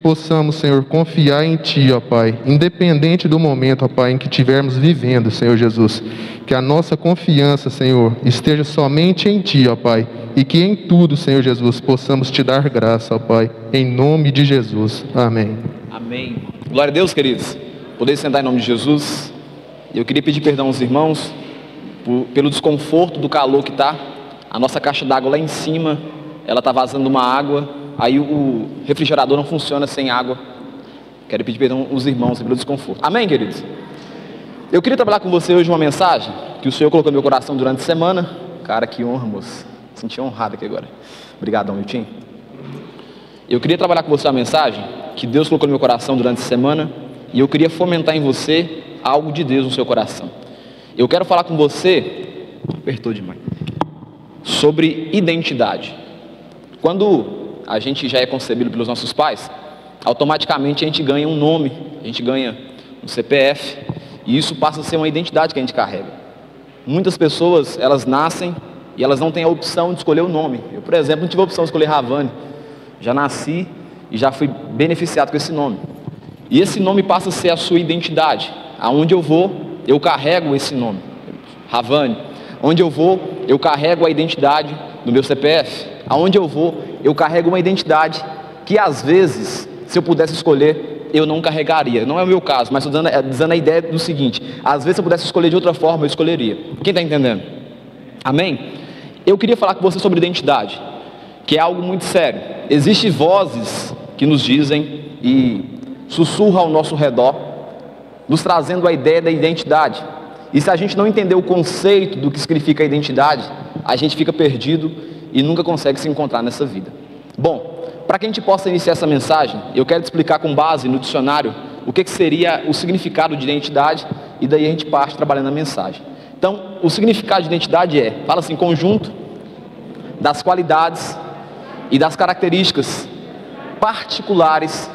Possamos, Senhor, confiar em Ti, ó Pai, independente do momento, ó Pai, em que estivermos vivendo, Senhor Jesus. Que a nossa confiança, Senhor, esteja somente em Ti, ó Pai, e que em tudo, Senhor Jesus, possamos Te dar graça, ó Pai, em nome de Jesus. Amém. Amém. Glória a Deus, queridos. Poder sentar em nome de Jesus. Eu queria pedir perdão aos irmãos pelo desconforto do calor que está. A nossa caixa d'água lá em cima, ela está vazando uma água. Aí o refrigerador não funciona sem água. Quero pedir perdão aos irmãos pelo desconforto. Amém, queridos? Eu queria trabalhar com você hoje uma mensagem que o Senhor colocou no meu coração durante a semana. Cara, que honra, moço. Senti honrado aqui agora. Obrigadão, Milton. Eu queria trabalhar com você uma mensagem que Deus colocou no meu coração durante a semana. E eu queria fomentar em você algo de Deus no seu coração. Eu quero falar com você, apertou demais, sobre identidade. Quando a gente já é concebido pelos nossos pais, automaticamente a gente ganha um nome, a gente ganha um CPF, e isso passa a ser uma identidade que a gente carrega. Muitas pessoas, elas nascem e elas não têm a opção de escolher o nome. Eu, por exemplo, não tive a opção de escolher Ravani. Já nasci e já fui beneficiado com esse nome. E esse nome passa a ser a sua identidade. Aonde eu vou, eu carrego esse nome, Ravani. Onde eu vou, eu carrego a identidade do meu CPF. Aonde eu vou, eu carrego uma identidade que às vezes, se eu pudesse escolher, eu não carregaria. Não é o meu caso, mas estou dando a ideia do seguinte: às vezes, se eu pudesse escolher de outra forma, eu escolheria. Quem está entendendo? Amém? Eu queria falar com você sobre identidade, que é algo muito sério. Existem vozes que nos dizem e sussurram ao nosso redor, nos trazendo a ideia da identidade. E se a gente não entender o conceito do que significa a identidade, a gente fica perdido e nunca consegue se encontrar nessa vida. Bom, para que a gente possa iniciar essa mensagem, eu quero te explicar com base no dicionário o que seria o significado de identidade, e daí a gente parte trabalhando a mensagem. Então, o significado de identidade fala assim, conjunto das qualidades e das características particulares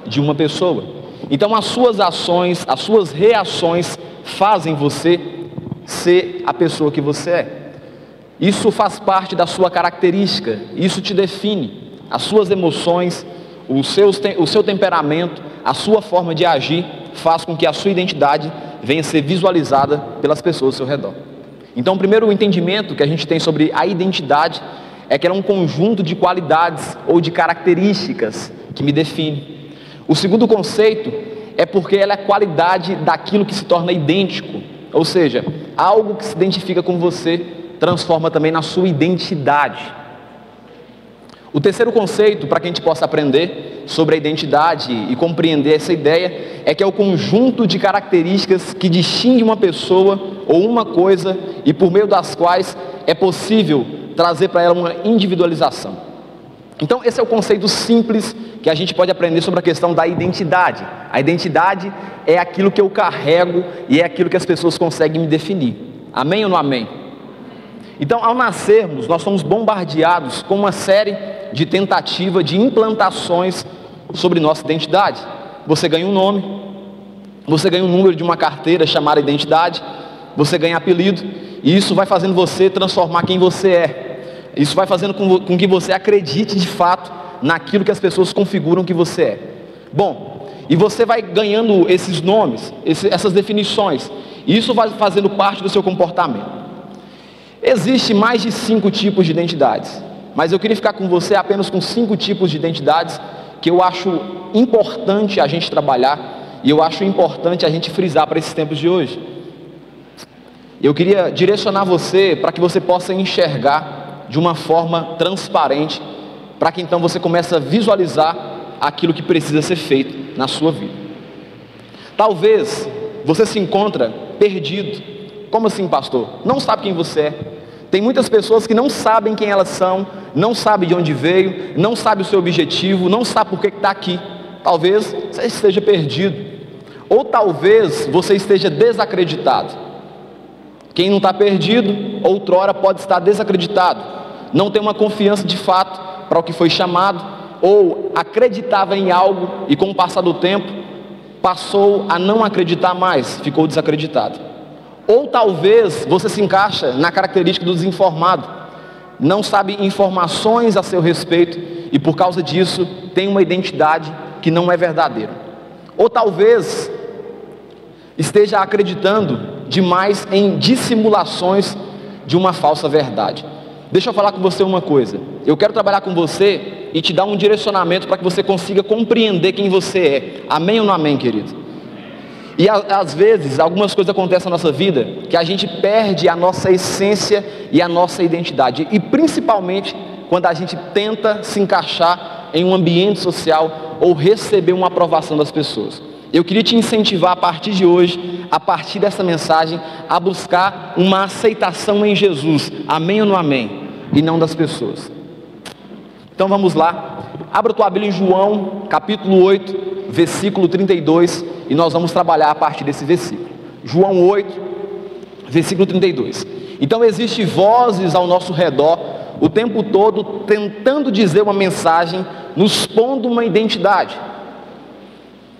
de uma pessoa. Então, as suas ações, as suas reações fazem você ser a pessoa que você é. Isso faz parte da sua característica, isso te define. As suas emoções, o seu temperamento, a sua forma de agir, faz com que a sua identidade venha a ser visualizada pelas pessoas ao seu redor. Então, o primeiro entendimento que a gente tem sobre a identidade é que ela é um conjunto de qualidades ou de características que me define. O segundo conceito é porque ela é a qualidade daquilo que se torna idêntico, ou seja, algo que se identifica com você transforma também na sua identidade. O terceiro conceito, para que a gente possa aprender sobre a identidade e compreender essa ideia, é que é o conjunto de características que distingue uma pessoa ou uma coisa e por meio das quais é possível trazer para ela uma individualização. Então, esse é o conceito simples que a gente pode aprender sobre a questão da identidade. A identidade é aquilo que eu carrego e é aquilo que as pessoas conseguem me definir. Amém ou não amém? Então, ao nascermos, nós somos bombardeados com uma série de tentativas de implantações sobre nossa identidade. Você ganha um nome, você ganha um número de uma carteira chamada identidade, você ganha apelido, e isso vai fazendo você transformar quem você é. Isso vai fazendo com que você acredite de fato naquilo que as pessoas configuram que você é. Bom, e você vai ganhando esses nomes, essas definições, e isso vai fazendo parte do seu comportamento. Existem mais de 5 tipos de identidades, mas eu queria ficar com você apenas com 5 tipos de identidades que eu acho importante a gente trabalhar e eu acho importante a gente frisar para esses tempos de hoje. Eu queria direcionar você para que você possa enxergar de uma forma transparente, para que então você comece a visualizar aquilo que precisa ser feito na sua vida. Talvez você se encontre perdido. Como assim, pastor? Não sabe quem você é. Tem muitas pessoas que não sabem quem elas são, não sabem de onde veio, não sabem o seu objetivo, não sabem por que está aqui. Talvez você esteja perdido, ou talvez você esteja desacreditado. Quem não está perdido, outrora pode estar desacreditado, não tem uma confiança de fato para o que foi chamado, ou acreditava em algo e com o passar do tempo passou a não acreditar mais, ficou desacreditado. Ou talvez você se encaixa na característica do desinformado, não sabe informações a seu respeito e por causa disso tem uma identidade que não é verdadeiro. Ou talvez esteja acreditando demais em dissimulações de uma falsa verdade. Deixa eu falar com você uma coisa. Eu quero trabalhar com você e te dar um direcionamento para que você consiga compreender quem você é. Amém ou não amém, querido? E às vezes, algumas coisas acontecem na nossa vida que a gente perde a nossa essência e a nossa identidade. E principalmente quando a gente tenta se encaixar em um ambiente social ou receber uma aprovação das pessoas. Eu queria te incentivar a partir de hoje, a partir dessa mensagem, a buscar uma aceitação em Jesus. Amém ou não amém? E não das pessoas. Então vamos lá. Abra tua Bíblia em João, capítulo 8, versículo 32, e nós vamos trabalhar a partir desse versículo. João 8, versículo 32. Então existem vozes ao nosso redor, o tempo todo, tentando dizer uma mensagem, nos pondo uma identidade.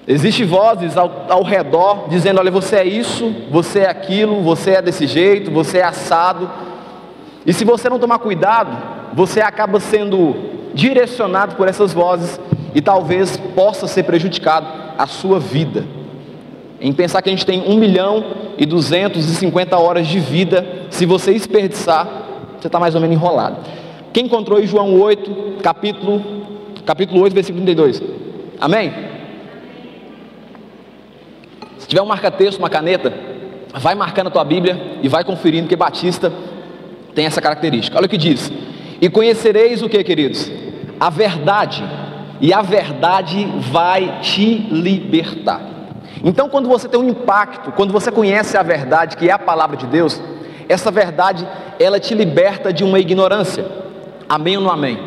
Existem vozes ao redor, dizendo, olha, você é isso, você é aquilo, você é desse jeito, você é assado. E se você não tomar cuidado, você acaba sendo direcionado por essas vozes e talvez possa ser prejudicado a sua vida. Em pensar que a gente tem 1.250.000 horas de vida, se você desperdiçar, você está mais ou menos enrolado. Quem encontrou em João 8, capítulo 8, versículo 32? Amém? Se tiver um marca-texto, uma caneta, vai marcando a tua Bíblia e vai conferindo, porque Batista tem essa característica. Olha o que diz: e conhecereis o que, queridos? A verdade, e a verdade vai te libertar. Então, quando você tem um impacto, quando você conhece a verdade, que é a palavra de Deus, essa verdade, ela te liberta de uma ignorância. Amém ou não amém?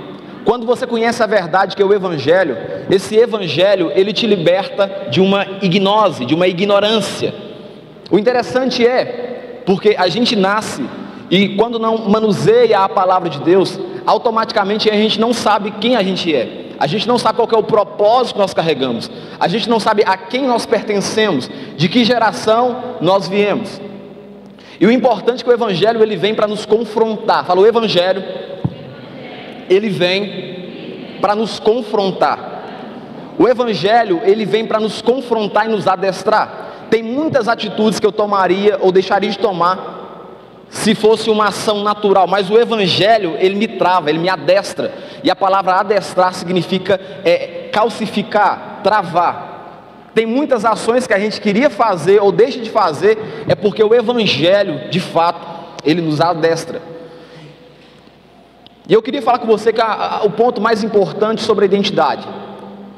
Quando você conhece a verdade, que é o Evangelho, esse Evangelho, ele te liberta de uma ignose, de uma ignorância. O interessante é, porque a gente nasce, e quando não manuseia a palavra de Deus, automaticamente a gente não sabe quem a gente é. A gente não sabe qual que é o propósito que nós carregamos. A gente não sabe a quem nós pertencemos, de que geração nós viemos. E o importante é que o Evangelho, ele vem para nos confrontar. Fala, o Evangelho, ele vem para nos confrontar. O Evangelho, ele vem para nos confrontar e nos adestrar. Tem muitas atitudes que eu tomaria ou deixaria de tomar se fosse uma ação natural, mas o Evangelho, ele me trava, ele me adestra. E a palavra adestrar significa calcificar, travar. Tem muitas ações que a gente queria fazer ou deixa de fazer, é porque o Evangelho, de fato, ele nos adestra. E eu queria falar com você que o ponto mais importante sobre a identidade.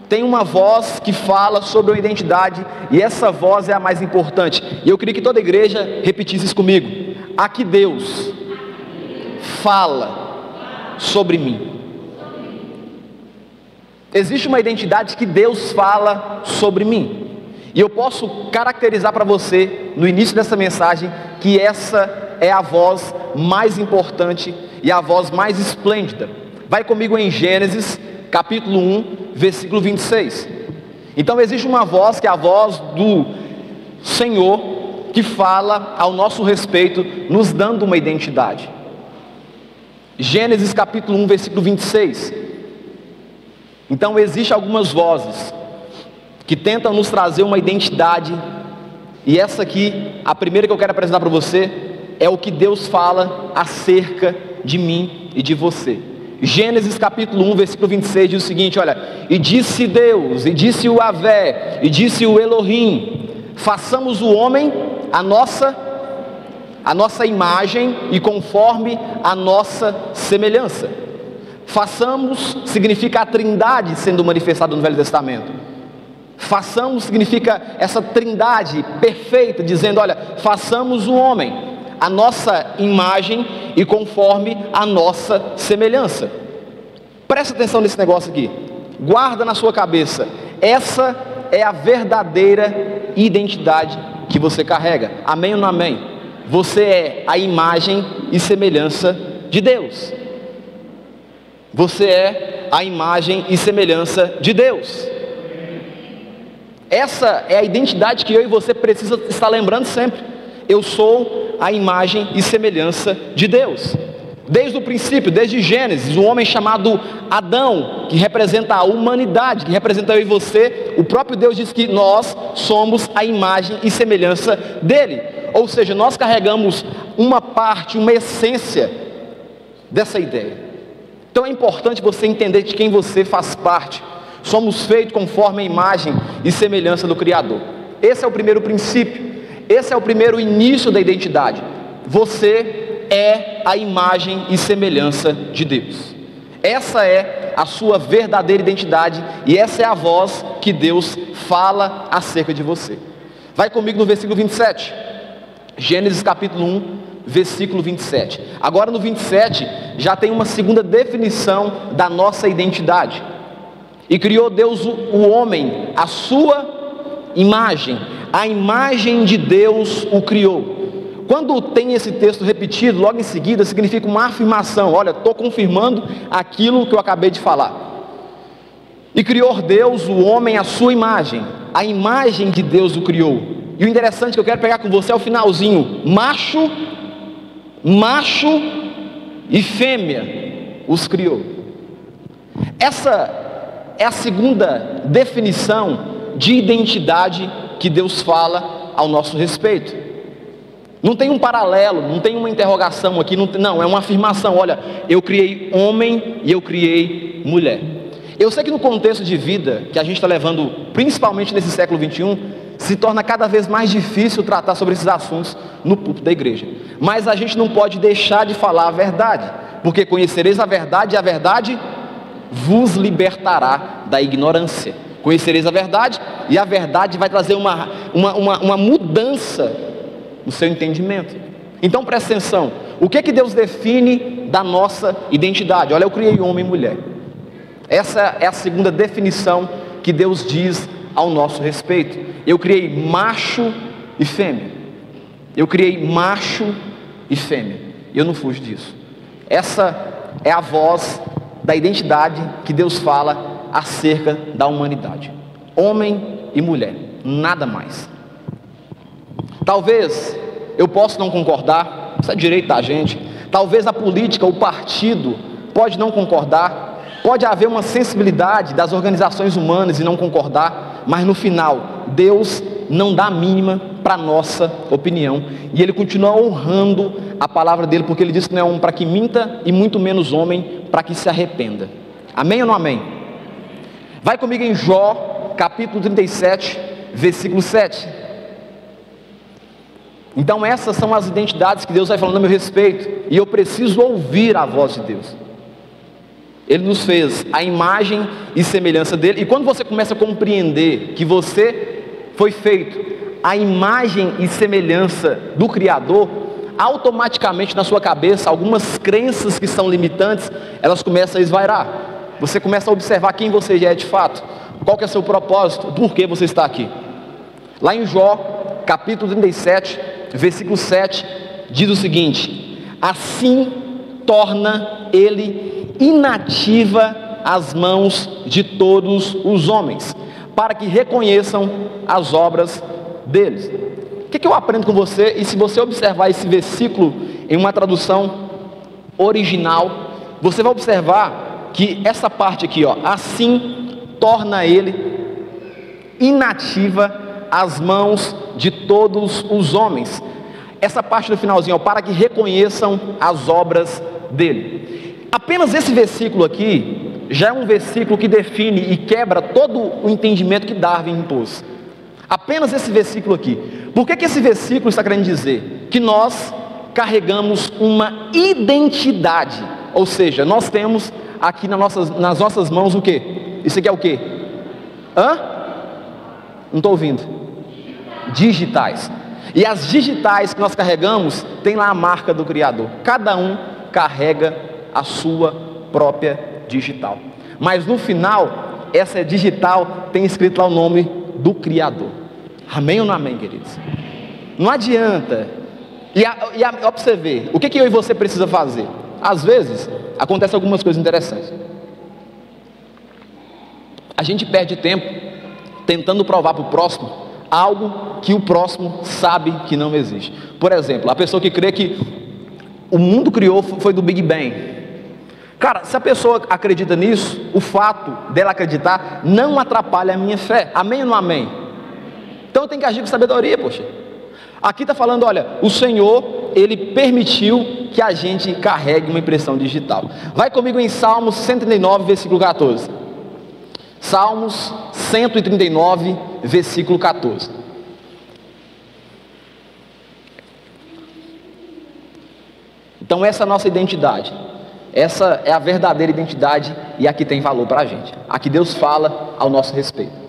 Tem uma voz que fala sobre a identidade, e essa voz é a mais importante. E eu queria que toda a igreja repetisse isso comigo. Aqui Deus fala sobre mim. Existe uma identidade que Deus fala sobre mim. E eu posso caracterizar para você, no início dessa mensagem, que essa é a voz mais importante e a voz mais esplêndida. Vai comigo em Gênesis, capítulo 1, versículo 26. Então existe uma voz, que é a voz do Senhor, que fala ao nosso respeito, nos dando uma identidade. Gênesis capítulo 1, versículo 26. Então existem algumas vozes que tentam nos trazer uma identidade, e essa aqui, a primeira que eu quero apresentar para você, é o que Deus fala acerca de mim e de você. Gênesis capítulo 1, versículo 26 diz o seguinte, olha: e disse Deus, e disse o Avé, e disse o Elohim, façamos o homem a nossa imagem e conforme a nossa semelhança. Façamos significa a trindade sendo manifestada no Velho Testamento. Façamos significa essa trindade perfeita, dizendo, olha, façamos o homem a nossa imagem e conforme a nossa semelhança. Presta atenção nesse negócio aqui, guarda na sua cabeça, essa é a verdadeira identidade que você carrega. Amém ou não amém? Você é a imagem e semelhança de Deus. Você é a imagem e semelhança de Deus. Essa é a identidade que eu e você precisa estar lembrando sempre. Eu sou a imagem e semelhança de Deus. Desde o princípio, desde Gênesis, o homem chamado Adão, que representa a humanidade, que representa eu e você, o próprio Deus diz que nós somos a imagem e semelhança dele. Ou seja, nós carregamos uma parte, uma essência dessa ideia. Então é importante você entender de quem você faz parte. Somos feitos conforme a imagem e semelhança do Criador. Esse é o primeiro princípio, esse é o primeiro início da identidade. Você é a imagem e semelhança de Deus. Essa é a sua verdadeira identidade e essa é a voz que Deus fala acerca de você. Vai comigo no versículo 27. Gênesis capítulo 1, versículo 27. Agora no 27 já tem uma segunda definição da nossa identidade. E criou Deus o homem, a sua imagem, a imagem de Deus o criou. Quando tem esse texto repetido, logo em seguida, significa uma afirmação. Olha, estou confirmando aquilo que eu acabei de falar. E criou Deus o homem à sua imagem, a imagem de Deus o criou. E o interessante que eu quero pegar com você é o finalzinho: macho e fêmea os criou. Essa é a segunda definição de identidade que Deus fala ao nosso respeito. Não tem um paralelo, não tem uma interrogação aqui, não, é uma afirmação. Olha, eu criei homem e eu criei mulher. Eu sei que no contexto de vida que a gente está levando, principalmente nesse século 21, se torna cada vez mais difícil tratar sobre esses assuntos no púlpito da igreja. Mas a gente não pode deixar de falar a verdade, porque conhecereis a verdade e a verdade vos libertará da ignorância. Conhecereis a verdade e a verdade vai trazer uma mudança no seu entendimento. Então presta atenção, o que Deus define da nossa identidade? Olha, eu criei homem e mulher. Essa é a segunda definição que Deus diz ao nosso respeito. Eu criei macho e fêmea. Eu criei macho e fêmea. Eu não fujo disso. Essa é a voz da identidade que Deus fala acerca da humanidade. Homem e mulher, nada mais. Talvez eu possa não concordar, isso é direito da gente. Talvez a política, o partido, pode não concordar. Pode haver uma sensibilidade das organizações humanas e não concordar. Mas no final, Deus não dá a mínima para a nossa opinião. E Ele continua honrando a palavra dEle, porque Ele diz que não é homem para que minta e muito menos homem para que se arrependa. Amém ou não amém? Vai comigo em Jó, capítulo 37, versículo 7. Então essas são as identidades que Deus vai falando a meu respeito, e eu preciso ouvir a voz de Deus. Ele nos fez a imagem e semelhança dele, e quando você começa a compreender que você foi feito a imagem e semelhança do Criador, automaticamente na sua cabeça algumas crenças que são limitantes, elas começam a esvairar. Você começa a observar quem você já é de fato, qual que é o seu propósito, por que você está aqui. Lá em Jó, capítulo 37, versículo 7, diz o seguinte: assim torna ele inativa as mãos de todos os homens, para que reconheçam as obras deles. O que eu aprendo com você? E se você observar esse versículo em uma tradução original, você vai observar que essa parte aqui, ó, assim torna ele inativa as mãos de todos os homens. Essa parte do finalzinho, ó, para que reconheçam as obras dele. Apenas esse versículo aqui já é um versículo que define e quebra todo o entendimento que Darwin impôs. Apenas esse versículo aqui. Por que esse versículo está querendo dizer? Que nós carregamos uma identidade. Ou seja, nós temos aqui nas nossas mãos o quê? Isso aqui é o quê? Não estou ouvindo. Digitais. E as digitais que nós carregamos, tem lá a marca do Criador. Cada um carrega a sua própria digital. Mas no final, essa digital tem escrito lá o nome do Criador. Amém ou não amém, queridos? Não adianta. Ó, para você ver, o que eu e você precisa fazer? Às vezes, acontecem algumas coisas interessantes. A gente perde tempo tentando provar para o próximo algo que o próximo sabe que não existe. Por exemplo, a pessoa que crê que o mundo criou foi do Big Bang. Cara, se a pessoa acredita nisso, o fato dela acreditar não atrapalha a minha fé. Amém ou não amém? Então eu tenho que agir com sabedoria, poxa. Aqui está falando, olha, o Senhor, Ele permitiu que a gente carregue uma impressão digital. Vai comigo em Salmos 139, versículo 14. Salmos 139, versículo 14. Então essa é a nossa identidade. Essa é a verdadeira identidade e aqui tem valor para a gente. Aqui Deus fala ao nosso respeito.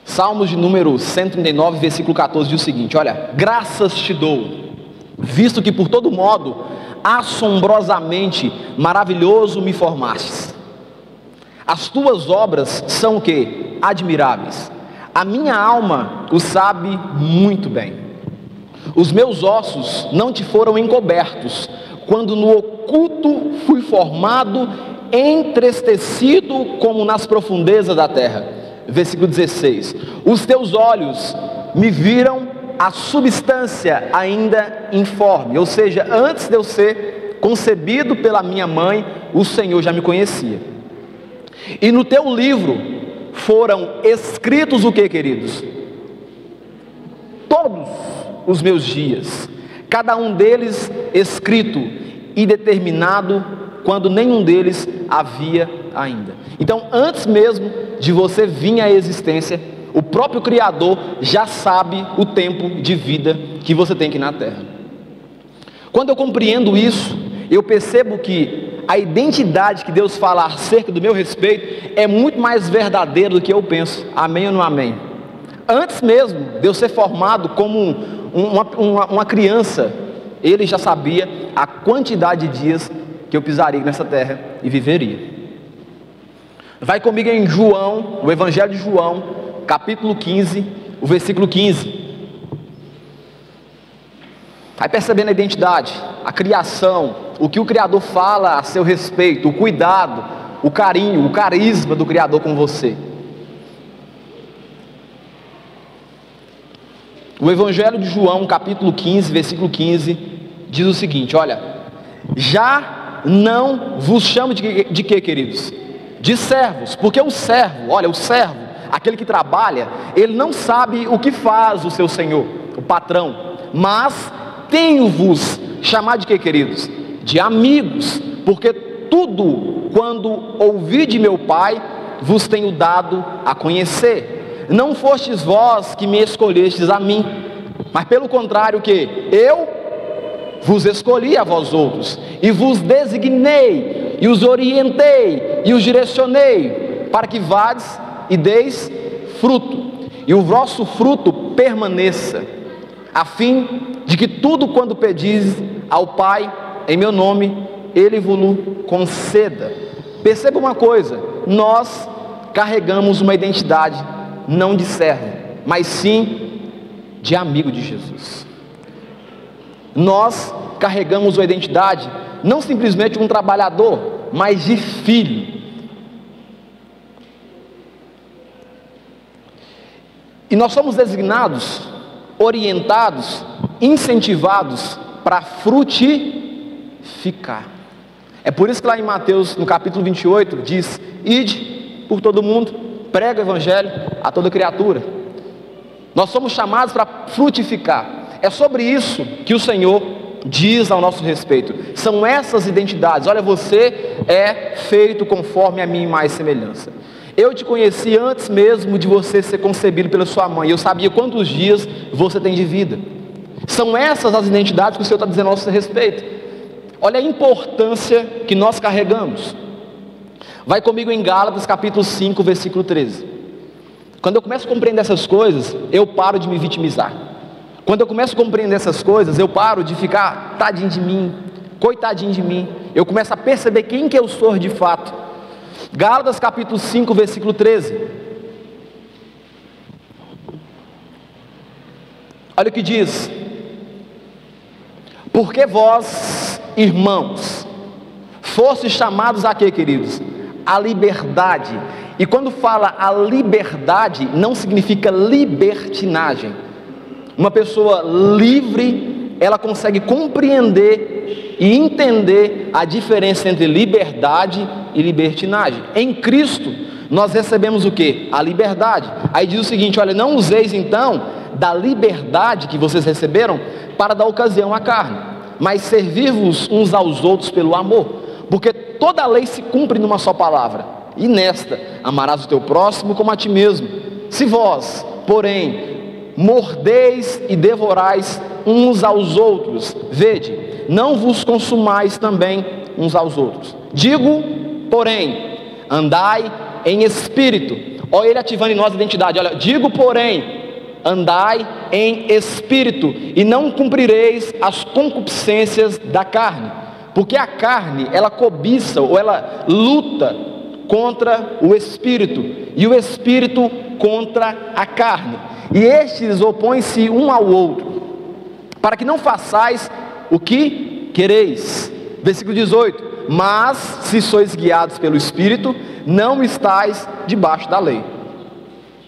Salmos de número 139, versículo 14 diz o seguinte: olha, graças te dou, visto que por todo modo, assombrosamente maravilhoso me formastes. As tuas obras são o quê? Admiráveis. A minha alma o sabe muito bem. Os meus ossos não te foram encobertos, quando no oculto fui formado, entristecido como nas profundezas da terra. Versículo 16: os teus olhos me viram a substância ainda informe, ou seja, antes de eu ser concebido pela minha mãe, o Senhor já me conhecia. E no teu livro foram escritos o que, queridos? Todos os meus dias, cada um deles escrito e determinado, quando nenhum deles havia ainda. Então, antes mesmo de você vir à existência, o próprio Criador já sabe o tempo de vida que você tem aqui na Terra. Quando eu compreendo isso, eu percebo que a identidade que Deus fala acerca do meu respeito é muito mais verdadeira do que eu penso. Amém ou não amém? Antes mesmo de eu ser formado como uma criança, Ele já sabia a quantidade de dias que eu pisaria nessa terra e viveria. Vai comigo em João, o Evangelho de João, capítulo 15, o versículo 15. Vai percebendo a identidade, a criação, o que o Criador fala a seu respeito, o cuidado, o carinho, o carisma do Criador com você. O Evangelho de João, capítulo 15, versículo 15, diz o seguinte: olha, já não vos chamo de quê, queridos? De servos, porque o servo, olha, o servo, aquele que trabalha, ele não sabe o que faz o seu senhor, o patrão, mas tenho-vos chamado de quê, queridos? De amigos, porque tudo quando ouvi de meu Pai, vos tenho dado a conhecer. Não fostes vós que me escolhestes a mim, mas pelo contrário, que eu vos escolhi a vós outros, e vos designei, e os orientei, e os direcionei, para que vades e deis fruto, e o vosso fruto permaneça, a fim de que tudo quando pedis ao Pai, em meu nome, Ele vos conceda. Perceba uma coisa, nós carregamos uma identidade, não de servo, mas sim de amigo de Jesus. Nós carregamos uma identidade, não simplesmente de um trabalhador, mas de filho. E nós somos designados, orientados, incentivados para frutificar. É por isso que lá em Mateus, no capítulo 28, diz: ide por todo mundo, prega o evangelho a toda criatura. Nós somos chamados para frutificar. É sobre isso que o Senhor diz ao nosso respeito. São essas identidades. Olha, você é feito conforme a minha imagem e semelhança. Eu te conheci antes mesmo de você ser concebido pela sua mãe. Eu sabia quantos dias você tem de vida. São essas as identidades que o Senhor está dizendo ao nosso respeito. Olha a importância que nós carregamos. Vai comigo em Gálatas capítulo 5, versículo 13. Quando eu começo a compreender essas coisas, eu paro de me vitimizar. Quando eu começo a compreender essas coisas, eu paro de ficar tadinho de mim, coitadinho de mim. Eu começo a perceber quem que eu sou de fato. Gálatas capítulo 5, versículo 13. Olha o que diz: porque vós, irmãos, fostes chamados a quê, queridos? A liberdade. E quando fala a liberdade, não significa libertinagem. Uma pessoa livre, ela consegue compreender e entender a diferença entre liberdade e libertinagem. Em Cristo, nós recebemos o quê? A liberdade. Aí diz o seguinte: olha, não useis então da liberdade que vocês receberam para dar ocasião à carne, mas servir-vos uns aos outros pelo amor, porque toda a lei se cumpre numa só palavra, e nesta: amarás o teu próximo como a ti mesmo. Se vós, porém, mordeis e devorais uns aos outros, vede, não vos consumais também uns aos outros. Digo, porém, andai em espírito. Olha ele ativando em nós a identidade. Olha, digo, porém, andai em espírito, e não cumprireis as concupiscências da carne, porque a carne, ela cobiça, ou ela luta contra o espírito, e o espírito contra a carne, e estes opõem-se um ao outro, para que não façais o que quereis. Versículo 18: mas se sois guiados pelo Espírito, não estáis debaixo da lei.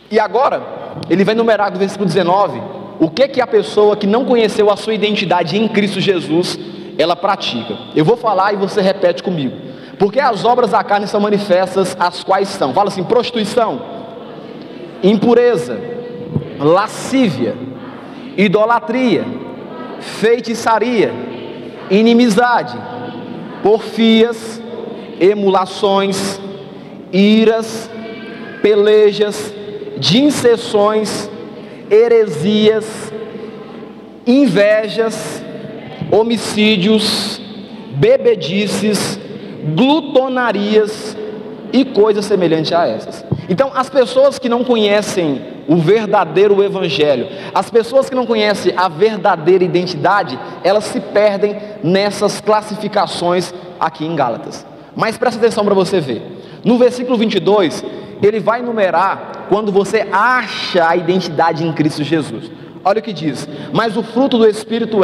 E agora, ele vai enumerar do versículo 19, o que a pessoa que não conheceu a sua identidade em Cristo Jesus, ela pratica. Eu vou falar e você repete comigo. Porque as obras da carne são manifestas, as quais são, fala assim: prostituição, impureza, lascívia, idolatria, feitiçaria, inimizade, porfias, emulações, iras, pelejas, dissensões, heresias, invejas, homicídios, bebedices, glutonarias e coisas semelhantes a essas. Então, as pessoas que não conhecem o verdadeiro evangelho, as pessoas que não conhecem a verdadeira identidade, elas se perdem nessas classificações aqui em Gálatas. Mas presta atenção para você ver. No versículo 22, ele vai enumerar quando você acha a identidade em Cristo Jesus. Olha o que diz: mas o fruto do Espírito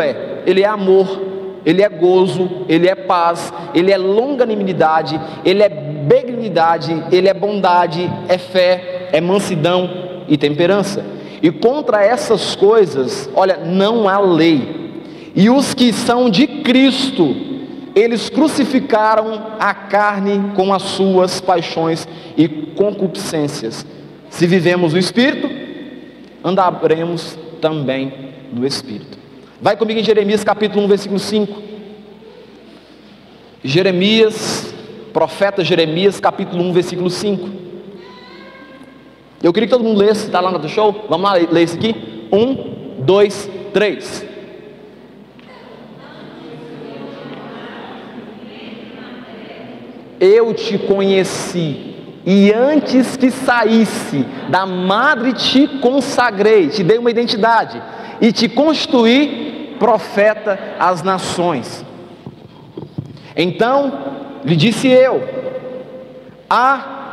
ele é amor, ele é gozo, ele é paz, ele é longanimidade, ele é benignidade, ele é bondade, é fé, é mansidão e temperança. E contra essas coisas, olha, não há lei. E os que são de Cristo, eles crucificaram a carne com as suas paixões e concupiscências. Se vivemos no Espírito, andaremos também no Espírito. Vai comigo em Jeremias capítulo 1, versículo 5. Jeremias, profeta Jeremias, capítulo 1, versículo 5. Eu queria que todo mundo lesse, está lá no show? Vamos lá ler isso aqui? 1, 2, 3. Eu te conheci, e antes que saísse da madre te consagrei, te dei uma identidade, e te constituí profeta às nações. Então lhe disse eu: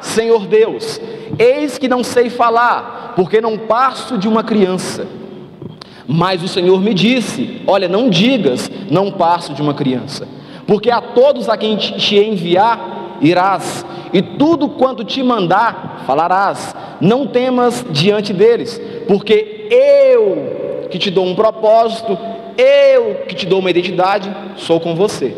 Senhor Deus, eis que não sei falar, porque não passo de uma criança. Mas o Senhor me disse: olha, não digas, não passo de uma criança, porque a todos a quem te enviar irás, e tudo quanto te mandar falarás. Não temas diante deles, porque eu que te dou um propósito, eu que te dou uma identidade, sou com você,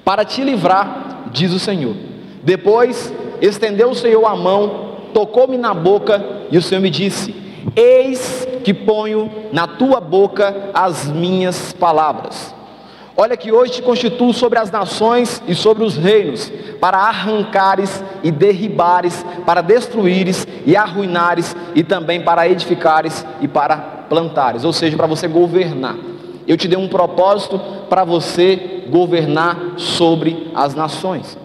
para te livrar, diz o Senhor. Depois estendeu o Senhor a mão, tocou-me na boca, e o Senhor me disse: eis que ponho na tua boca as minhas palavras. Olha que hoje te constituo sobre as nações e sobre os reinos, para arrancares e derribares, para destruíres e arruinares, e também para edificares e para plantares, ou seja, para você governar. Eu te dei um propósito para você governar sobre as nações.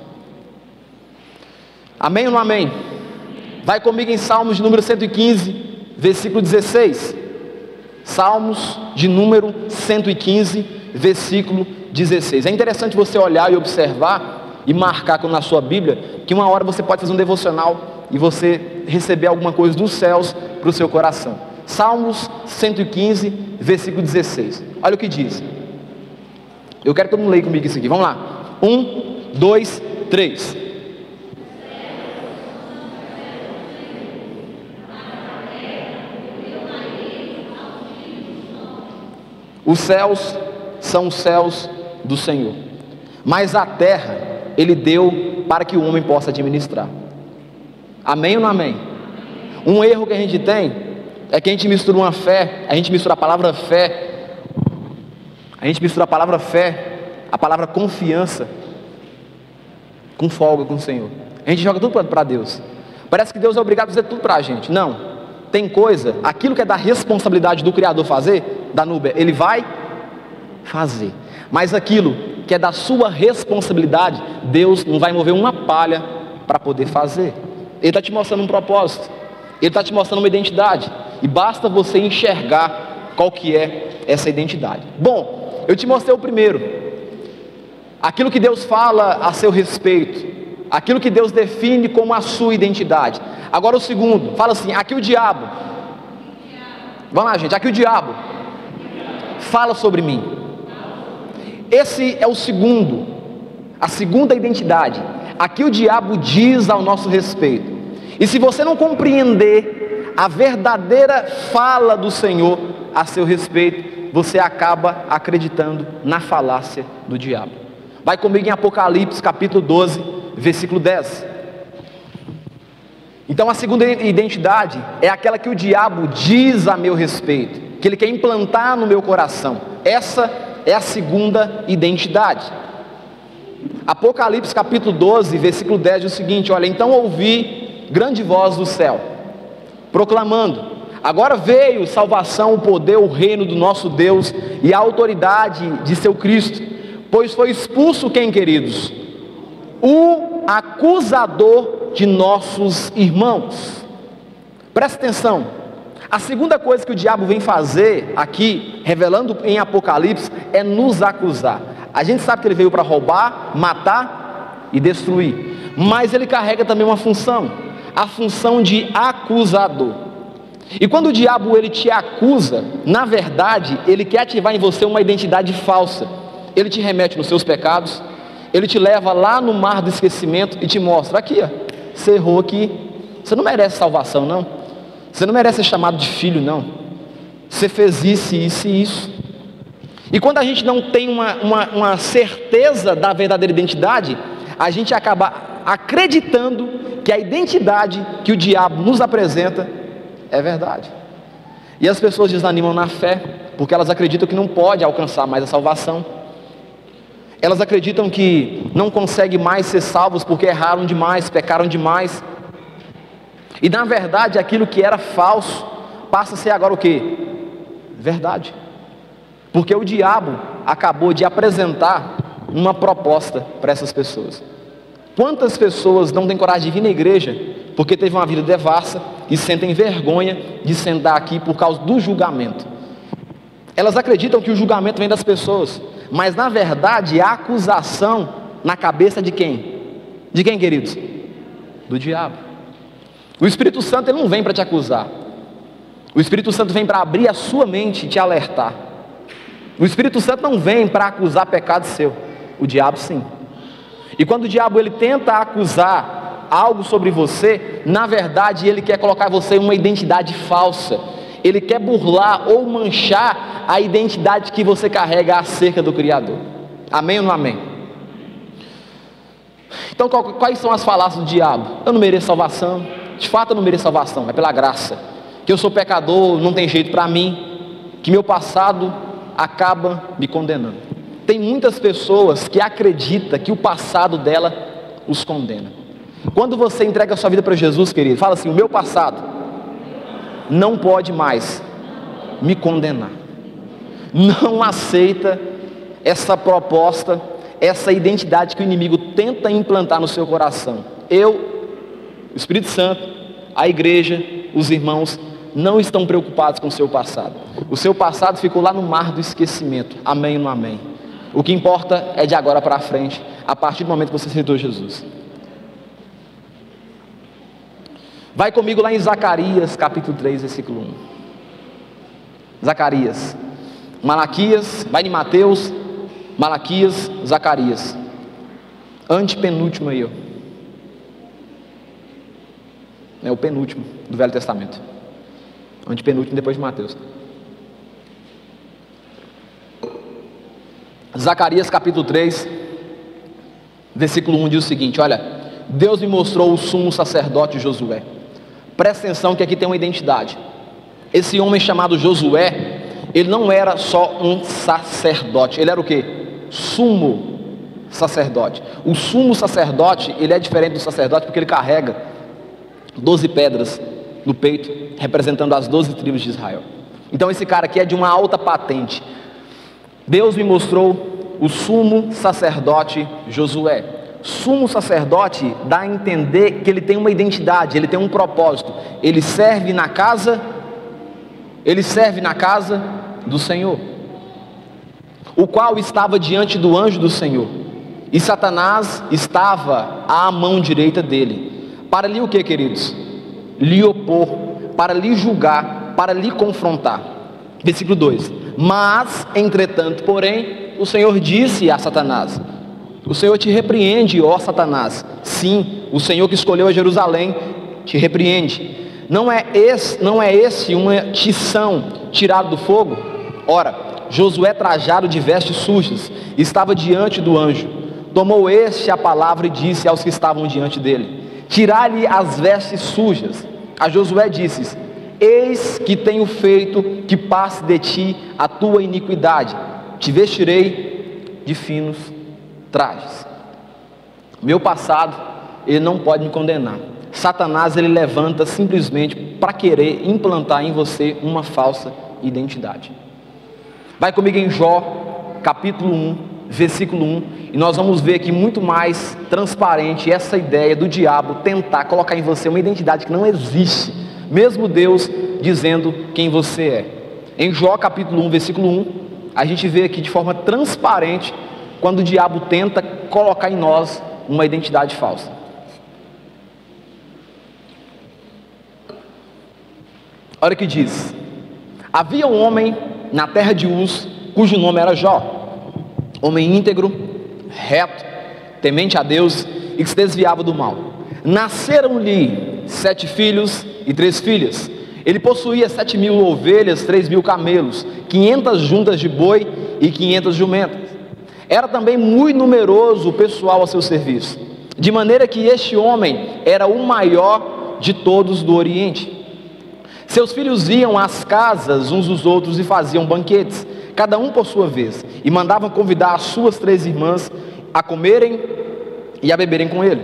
Amém ou não amém? Vai comigo em Salmos de número 115, versículo 16. Salmos de número 115, versículo 16. É interessante você olhar e observar e marcar na sua Bíblia, que uma hora você pode fazer um devocional e você receber alguma coisa dos céus para o seu coração. Salmos 115, versículo 16. Olha o que diz. Eu quero que todo mundo leia comigo isso aqui. Vamos lá. 1, 2, 3. Os céus são os céus do Senhor, mas a terra Ele deu para que o homem possa administrar. Amém ou não amém? Um erro que a gente tem é que a gente mistura uma fé, a gente mistura a palavra fé, a palavra confiança, com folga com o Senhor. A gente joga tudo para Deus. Parece que Deus é obrigado a fazer tudo para a gente. Não. Tem coisa, aquilo que é da responsabilidade do Criador fazer, da Núbia, Ele vai fazer. Mas aquilo que é da sua responsabilidade, Deus não vai mover uma palha para poder fazer. Ele está te mostrando um propósito. Ele está te mostrando uma identidade. E basta você enxergar qual que é essa identidade. Bom, eu te mostrei o primeiro. Aquilo que Deus fala a seu respeito. Aquilo que Deus define como a sua identidade. Agora o segundo, fala assim, aqui o diabo. Vamos lá, gente, aqui o diabo fala sobre mim. Esse é o segundo, a segunda identidade. Aqui o diabo diz ao nosso respeito. E se você não compreender a verdadeira fala do Senhor a seu respeito, você acaba acreditando na falácia do diabo. Vai comigo em Apocalipse capítulo 12, versículo 10. Então a segunda identidade é aquela que o diabo diz a meu respeito, que ele quer implantar no meu coração. Essa é a segunda identidade. Apocalipse capítulo 12, versículo 10 diz o seguinte: olha, então ouvi grande voz do céu, proclamando: agora veio salvação, o poder, o reino do nosso Deus e a autoridade de seu Cristo, pois foi expulso quem, queridos? O acusador de nossos irmãos. Presta atenção, a segunda coisa que o diabo vem fazer aqui, revelando em Apocalipse, é nos acusar. A gente sabe que ele veio para roubar, matar e destruir, mas ele carrega também uma função, a função de acusador. E quando o diabo ele te acusa, na verdade ele quer ativar em você uma identidade falsa. Ele te remete nos seus pecados, ele te leva lá no mar do esquecimento e te mostra: aqui, ó, você errou aqui, você não merece salvação não, você não merece ser chamado de filho não, você fez isso, isso e isso. E quando a gente não tem uma certeza da verdadeira identidade, a gente acaba acreditando que a identidade que o diabo nos apresenta é verdade. E as pessoas desanimam na fé, porque elas acreditam que não pode alcançar mais a salvação. Elas acreditam que não conseguem mais ser salvos porque erraram demais, pecaram demais. E na verdade aquilo que era falso passa a ser agora o quê? Verdade. Porque o diabo acabou de apresentar uma proposta para essas pessoas. Quantas pessoas não têm coragem de vir na igreja porque teve uma vida devassa e sentem vergonha de sentar aqui por causa do julgamento? Elas acreditam que o julgamento vem das pessoas, mas na verdade a acusação na cabeça de quem? De quem, queridos? Do diabo. O Espírito Santo ele não vem para te acusar. O Espírito Santo vem para abrir a sua mente e te alertar. O Espírito Santo não vem para acusar pecado seu. O diabo sim. E quando o diabo ele tenta acusar algo sobre você, na verdade ele quer colocar você em uma identidade falsa. Ele quer burlar ou manchar a identidade que você carrega acerca do Criador. Amém ou não amém? Então quais são as falácias do diabo? Eu não mereço salvação. De fato eu não mereço salvação, é pela graça. Que eu sou pecador, não tem jeito para mim. Que meu passado acaba me condenando. Tem muitas pessoas que acreditam que o passado dela os condena. Quando você entrega a sua vida para Jesus, querido, fala assim: o meu passado não pode mais me condenar. Não aceita essa proposta, essa identidade que o inimigo tenta implantar no seu coração. O Espírito Santo, a igreja, os irmãos não estão preocupados com o seu passado. O seu passado ficou lá no mar do esquecimento. Amém ou não amém? O que importa é de agora para frente, a partir do momento que você aceitou Jesus. Vai comigo lá em Zacarias, capítulo 3, versículo 1. Zacarias. Malaquias, vai em Mateus, Malaquias, Zacarias. Antepenúltimo aí, ó. É o penúltimo do Velho Testamento. Antepenúltimo depois de Mateus. Zacarias capítulo 3, versículo 1 diz o seguinte: olha, Deus me mostrou o sumo sacerdote Josué. Presta atenção que aqui tem uma identidade. Esse homem chamado Josué, ele não era só um sacerdote, ele era o quê? Sumo sacerdote. O sumo sacerdote, ele é diferente do sacerdote porque ele carrega 12 pedras no peito, representando as 12 tribos de Israel. Então esse cara aqui é de uma alta patente. Deus me mostrou o sumo sacerdote Josué. Sumo sacerdote dá a entender que ele tem uma identidade, ele tem um propósito. Ele serve na casa do Senhor, o qual estava diante do anjo do Senhor, e Satanás estava à mão direita dele, para lhe o que, queridos? Lhe opor, para lhe julgar, para lhe confrontar. Versículo 2: mas, entretanto, porém, o Senhor disse a Satanás: o Senhor te repreende, ó Satanás. Sim, o Senhor que escolheu a Jerusalém te repreende. Não é esse uma tição tirada do fogo? Ora, Josué, trajado de vestes sujas, estava diante do anjo. Tomou este a palavra e disse aos que estavam diante dele: tirai-lhe as vestes sujas. A Josué disse: eis que tenho feito que passe de ti a tua iniquidade, te vestirei de finos trajes. Meu passado, ele não pode me condenar. Satanás, ele levanta simplesmente para querer implantar em você uma falsa identidade. Vai comigo em Jó, capítulo 1, versículo 1, e nós vamos ver aqui muito mais transparente essa ideia do diabo tentar colocar em você uma identidade que não existe, mesmo Deus dizendo quem você é. Em Jó, capítulo 1, versículo 1, a gente vê aqui de forma transparente quando o diabo tenta colocar em nós uma identidade falsa. Olha o que diz: havia um homem na terra de Uz, cujo nome era Jó, homem íntegro, reto, temente a Deus e que se desviava do mal. Nasceram-lhe 7 filhos e 3 filhas. Ele possuía 7.000 ovelhas, 3.000 camelos, 500 juntas de boi e 500 jumentas. Era também muito numeroso o pessoal a seu serviço, de maneira que este homem era o maior de todos do Oriente. Seus filhos iam às casas uns dos outros e faziam banquetes, cada um por sua vez, e mandavam convidar as suas 3 irmãs a comerem e a beberem com ele.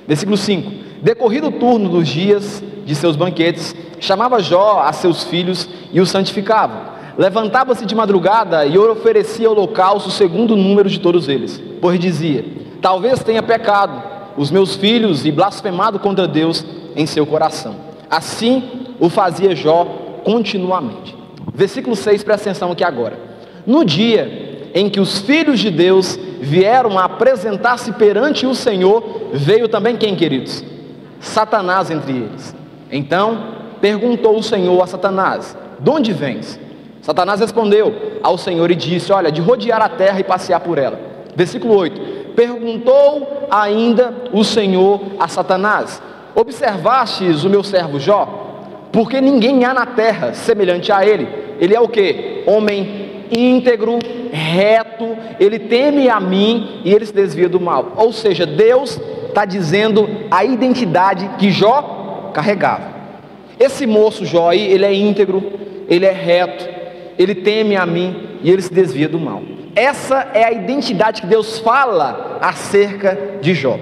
Versículo 5: decorrido o turno dos dias de seus banquetes, chamava Jó a seus filhos e os santificava. Levantava-se de madrugada e oferecia holocausto segundo o número de todos eles, pois dizia: talvez tenha pecado os meus filhos e blasfemado contra Deus em seu coração. Assim o fazia Jó continuamente. Versículo 6, presta atenção aqui agora. No dia em que os filhos de Deus vieram a apresentar-se perante o Senhor, veio também quem, queridos? Satanás entre eles. Então perguntou o Senhor a Satanás: de onde vens? Satanás respondeu ao Senhor e disse: olha, de rodear a terra e passear por ela. Versículo 8: perguntou ainda o Senhor a Satanás: observastes o meu servo Jó? Porque ninguém há na terra semelhante a ele. Ele é o que? Homem íntegro, reto, ele teme a mim e ele se desvia do mal. Ou seja, Deus está dizendo a identidade que Jó carregava. Esse moço Jó aí, ele é íntegro, ele é reto, ele teme a mim e ele se desvia do mal. Essa é a identidade que Deus fala acerca de Jó.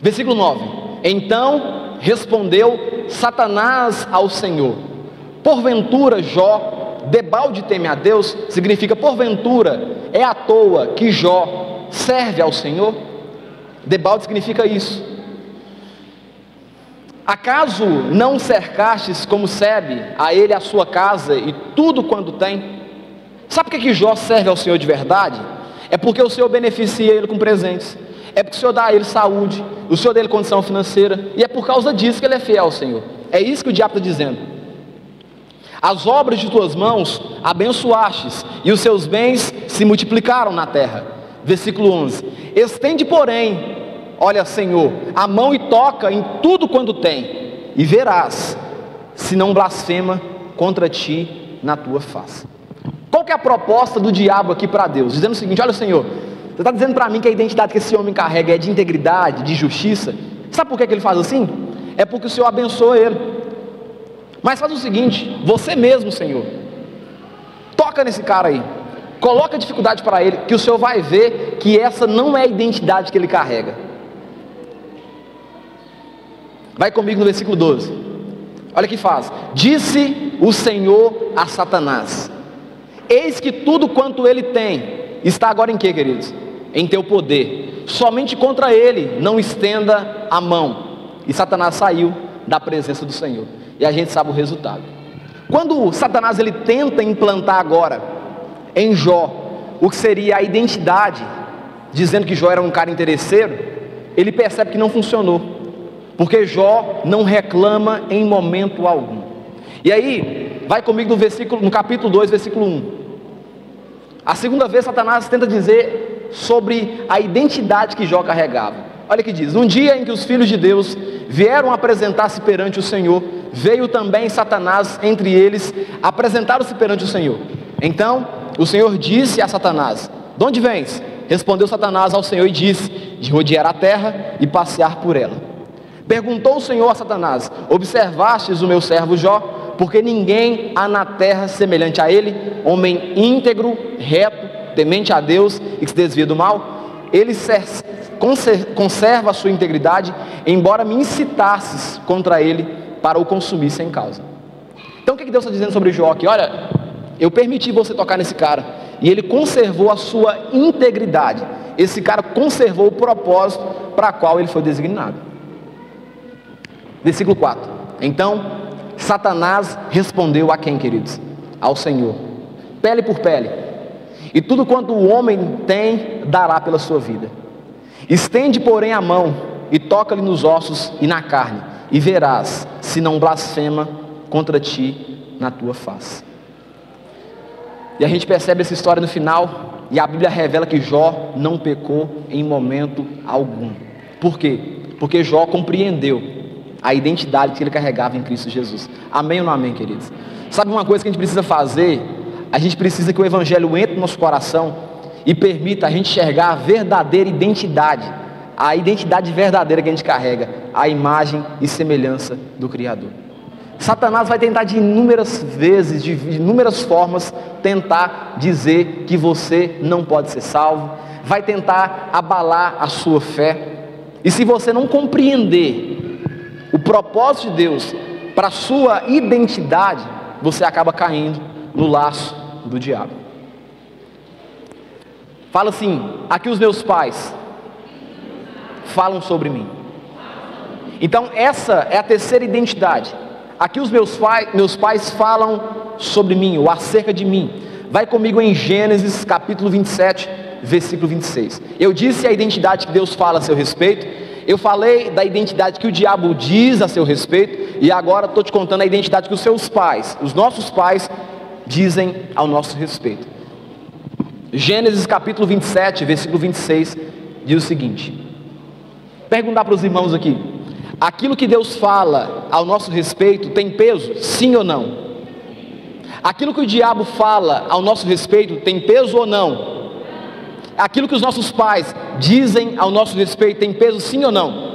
Versículo 9: então respondeu Satanás ao Senhor: porventura Jó debalde teme a Deus? Significa, porventura é à toa que Jó serve ao Senhor? Debalde significa isso. Acaso não cercastes como serve a ele a sua casa e tudo quanto tem? Sabe por que Jó serve ao Senhor de verdade? É porque o Senhor beneficia ele com presentes, é porque o Senhor dá a ele saúde, o Senhor dá a ele condição financeira, e é por causa disso que ele é fiel ao Senhor. É isso que o diabo está dizendo. As obras de tuas mãos abençoastes, e os seus bens se multiplicaram na terra. Versículo 11: estende, porém, olha, Senhor, a mão e toca em tudo quanto tem, e verás se não blasfema contra ti na tua face. Qual que é a proposta do diabo aqui para Deus? Dizendo o seguinte: olha, Senhor, você está dizendo para mim que a identidade que esse homem carrega é de integridade, de justiça. Sabe por que ele faz assim? É porque o Senhor abençoa ele. Mas faz o seguinte: você mesmo, Senhor, toca nesse cara aí, coloca dificuldade para ele, que o Senhor vai ver que essa não é a identidade que ele carrega. Vai comigo no versículo 12. Olha o que faz: disse o Senhor a Satanás: eis que tudo quanto ele tem está agora em quê, queridos? Em teu poder. Somente contra ele não estenda a mão. E Satanás saiu da presença do Senhor. E a gente sabe o resultado. Quando Satanás ele tenta implantar agora em Jó o que seria a identidade, dizendo que Jó era um cara interesseiro, ele percebe que não funcionou, porque Jó não reclama em momento algum. E aí, vai comigo no capítulo 2, versículo 1. A segunda vez Satanás tenta dizer sobre a identidade que Jó carregava. Olha o que diz: um dia em que os filhos de Deus vieram apresentar-se perante o Senhor, veio também Satanás entre eles, apresentaram-se perante o Senhor. Então o Senhor disse a Satanás: de onde vens? Respondeu Satanás ao Senhor e disse: de rodear a terra e passear por ela. Perguntou o Senhor a Satanás: observastes o meu servo Jó? Porque ninguém há na terra semelhante a ele, homem íntegro, reto, temente a Deus e que se desvia do mal. Ele conserva a sua integridade, embora me incitasses contra ele para o consumir sem causa. Então o que Deus está dizendo sobre Jó aqui? Olha, eu permiti você tocar nesse cara, e ele conservou a sua integridade. Esse cara conservou o propósito para qual ele foi designado. Versículo 4. Então Satanás respondeu a quem, queridos? Ao Senhor: pele por pele, e tudo quanto o homem tem dará pela sua vida. Estende, porém, a mão e toca-lhe nos ossos e na carne, e verás se não blasfema contra ti na tua face. E a gente percebe essa história no final, e a Bíblia revela que Jó não pecou em momento algum. Por quê? Porque Jó compreendeu a identidade que ele carregava em Cristo Jesus. Amém ou não amém, queridos? Sabe uma coisa que a gente precisa fazer? A gente precisa que o Evangelho entre no nosso coração e permita a gente enxergar a verdadeira identidade, a identidade verdadeira que a gente carrega, a imagem e semelhança do Criador. Satanás vai tentar de inúmeras vezes, de inúmeras formas, tentar dizer que você não pode ser salvo, vai tentar abalar a sua fé, e se você não compreender o propósito de Deus para a sua identidade, você acaba caindo no laço do diabo. Fala assim: aqui os meus pais falam sobre mim. Então essa é a terceira identidade. Aqui os meus pais falam sobre mim, ou acerca de mim. Vai comigo em Gênesis capítulo 27, versículo 26. Eu disse a identidade que Deus fala a seu respeito. Eu falei da identidade que o diabo diz a seu respeito, e agora estou te contando a identidade que os seus pais, os nossos pais, dizem ao nosso respeito. Gênesis capítulo 27, versículo 26, diz o seguinte: perguntar para os irmãos aqui: aquilo que Deus fala ao nosso respeito tem peso, sim ou não? Aquilo que o diabo fala ao nosso respeito tem peso ou não? Aquilo que os nossos pais dizem ao nosso respeito tem peso, sim ou não?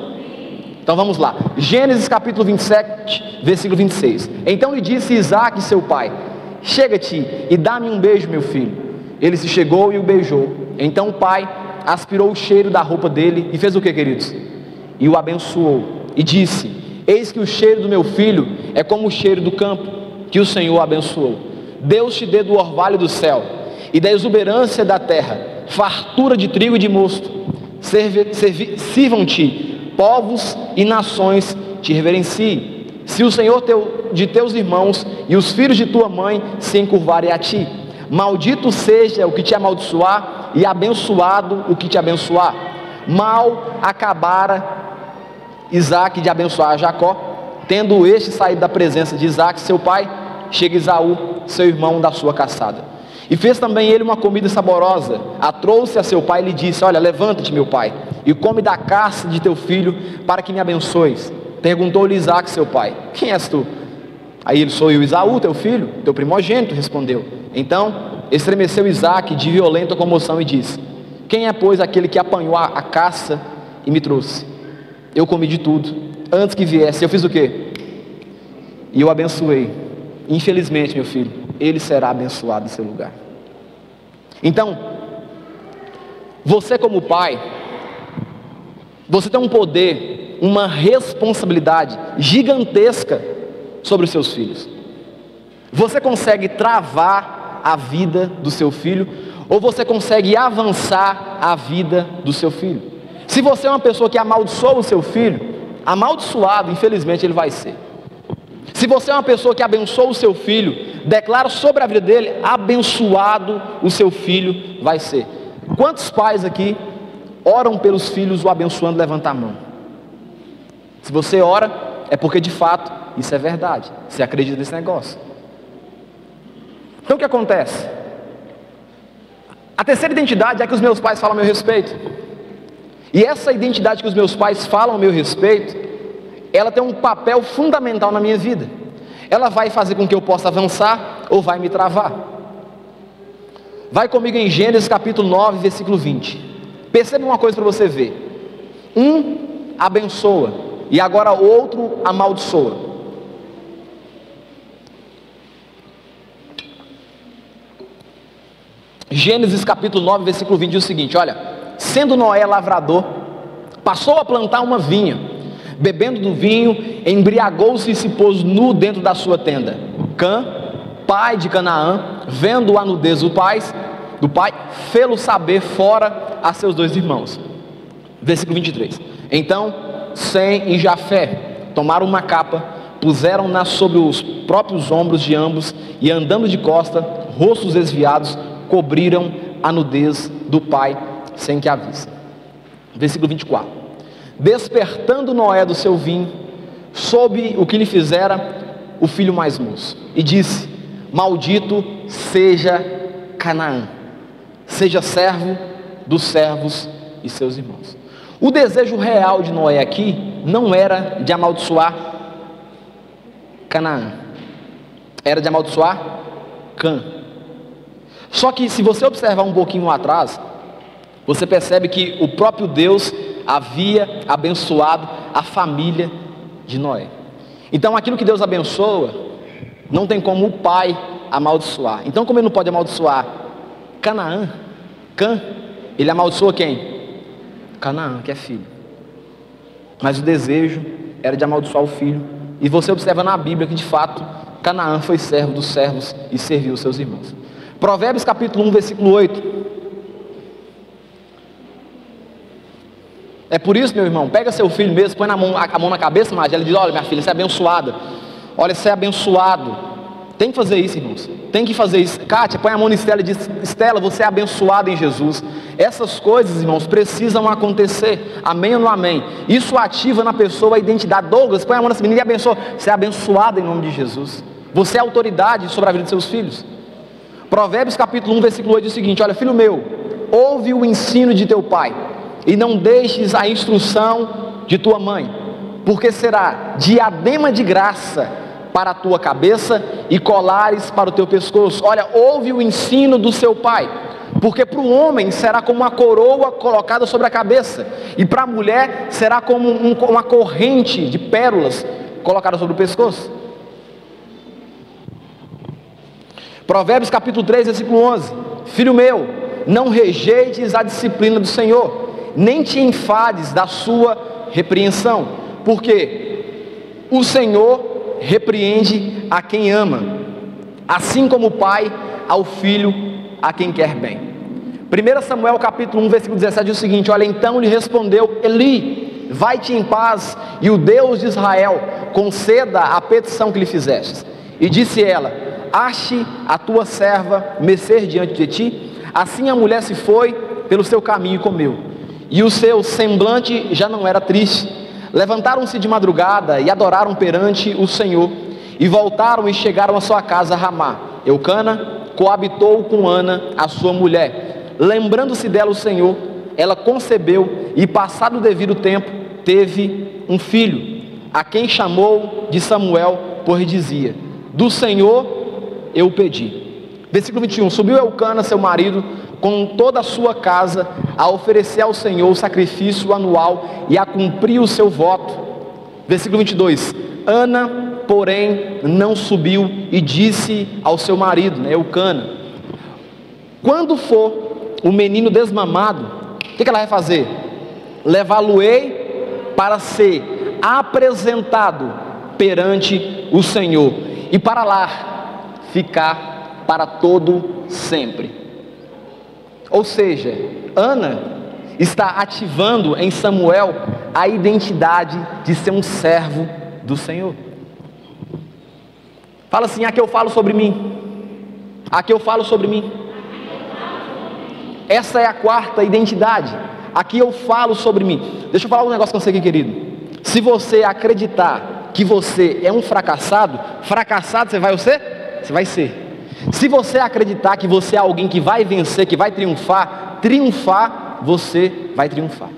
Então vamos lá. Gênesis capítulo 27, versículo 26. Então lhe disse Isaque, seu pai: chega-te e dá-me um beijo, meu filho. Ele se chegou e o beijou. Então o pai aspirou o cheiro da roupa dele e fez o que, queridos? E o abençoou e disse: eis que o cheiro do meu filho é como o cheiro do campo que o Senhor abençoou. Deus te dê do orvalho do céu e da exuberância da terra fartura de trigo e de mosto. Sirvam-te povos e nações te reverenciem. Se o Senhor de teus irmãos e os filhos de tua mãe se encurvarem a ti, maldito seja o que te amaldiçoar e abençoado o que te abençoar. Mal acabara Isaque de abençoar Jacó, tendo este saído da presença de Isaque seu pai, chega Esaú, seu irmão, da sua caçada. E fez também ele uma comida saborosa, a trouxe a seu pai e lhe disse: olha, levanta-te, meu pai, e come da caça de teu filho, para que me abençoes. Perguntou-lhe Isaque, seu pai: quem és tu? Aí ele: sou eu, Esaú, teu filho, teu primogênito, respondeu. Então estremeceu Isaque de violenta comoção e disse: quem é, pois, aquele que apanhou a caça e me trouxe? Eu comi de tudo, antes que viesse. Eu fiz o quê? E eu abençoei. Infelizmente, meu filho, ele será abençoado em seu lugar. Então, você como pai, você tem um poder, uma responsabilidade gigantesca sobre os seus filhos. Você consegue travar a vida do seu filho, ou você consegue avançar a vida do seu filho. Se você é uma pessoa que amaldiçoa o seu filho, amaldiçoado, infelizmente, ele vai ser. Se você é uma pessoa que abençoa o seu filho, declara sobre a vida dele, abençoado o seu filho vai ser. Quantos pais aqui oram pelos filhos o abençoando? Levanta a mão. Se você ora, é porque de fato isso é verdade, você acredita nesse negócio. Então o que acontece? A terceira identidade é que os meus pais falam a meu respeito. E essa identidade que os meus pais falam a meu respeito, ela tem um papel fundamental na minha vida. Ela vai fazer com que eu possa avançar ou vai me travar. Vai comigo em Gênesis capítulo 9, versículo 20. Perceba uma coisa para você ver. Um abençoa e agora o outro amaldiçoa. Gênesis capítulo 9, versículo 20 diz o seguinte: olha, sendo Noé lavrador, passou a plantar uma vinha, bebendo do vinho, embriagou-se e se pôs nu dentro da sua tenda. Cã, pai de Canaã, vendo a nudez do pai, fê-lo saber fora a seus dois irmãos. Versículo 23. Então Sem e Jafé tomaram uma capa, puseram-na sobre os próprios ombros de ambos, e andando de costa, rostos desviados, cobriram a nudez do pai sem que a visse. Versículo 24. Despertando Noé do seu vinho, soube o que lhe fizera o filho mais moço, e disse: maldito seja Canaã, seja servo dos servos e seus irmãos. O desejo real de Noé aqui não era de amaldiçoar Canaã, era de amaldiçoar Cã. Só que se você observar um pouquinho atrás, você percebe que o próprio Deus havia abençoado a família de Noé. Então aquilo que Deus abençoa, não tem como o pai amaldiçoar. Então como ele não pode amaldiçoar Canaã, Cã, ele amaldiçoa quem? Canaã, que é filho. Mas o desejo era de amaldiçoar o filho. E você observa na Bíblia que de fato Canaã foi servo dos servos e serviu os seus irmãos. Provérbios capítulo 1, versículo 8. É por isso, meu irmão, pega seu filho mesmo, põe a mão na cabeça, Magela, e diz: olha, minha filha, você é abençoada. Olha, você é abençoado. Tem que fazer isso, irmãos. Tem que fazer isso. Kátia, põe a mão na Estela e diz: Estela, você é abençoada em Jesus. Essas coisas, irmãos, precisam acontecer. Amém ou não amém? Isso ativa na pessoa a identidade. Douglas, põe a mão nessa menina e abençoa. Você é abençoada em nome de Jesus. Você é autoridade sobre a vida de seus filhos. Provérbios capítulo 1, versículo 8 diz o seguinte: olha, filho meu, ouve o ensino de teu pai, e não deixes a instrução de tua mãe, porque será diadema de graça para a tua cabeça e colares para o teu pescoço. Olha, ouve o ensino do seu pai, porque para o homem será como uma coroa colocada sobre a cabeça, e para a mulher será como uma corrente de pérolas colocada sobre o pescoço. Provérbios capítulo 3, versículo 11. Filho meu, não rejeites a disciplina do Senhor, nem te enfades da sua repreensão, porque o Senhor repreende a quem ama, assim como o pai ao filho a quem quer bem. 1 Samuel capítulo 1, versículo 17 diz o seguinte: olha, então lhe respondeu Eli: vai-te em paz, e o Deus de Israel conceda a petição que lhe fizeste. E disse ela: ache a tua serva mercê diante de ti. Assim a mulher se foi pelo seu caminho e comeu, e o seu semblante já não era triste. Levantaram-se de madrugada e adoraram perante o Senhor, e voltaram e chegaram à sua casa a Ramá. Eucana coabitou com Ana, a sua mulher. Lembrando-se dela o Senhor, ela concebeu, e passado o devido tempo teve um filho, a quem chamou de Samuel, pois dizia: do Senhor eu pedi. Versículo 21, subiu Eucana, seu marido, com toda a sua casa, a oferecer ao Senhor o sacrifício anual e a cumprir o seu voto. Versículo 22, Ana, porém, não subiu e disse ao seu marido, Eucana, quando for o menino desmamado, o que ela vai fazer? Levá-lo-ei para ser apresentado perante o Senhor e para lá ficar para todo sempre. Ou seja, Ana está ativando em Samuel a identidade de ser um servo do Senhor. Fala assim, aqui eu falo sobre mim. Aqui eu falo sobre mim. Essa é a quarta identidade. Aqui eu falo sobre mim. Deixa eu falar um negócio com você aqui, querido. Se você acreditar que você é um fracassado, fracassado você vai ser? Você vai ser. Se você acreditar que você é alguém que vai vencer, que vai triunfar, você vai triunfar.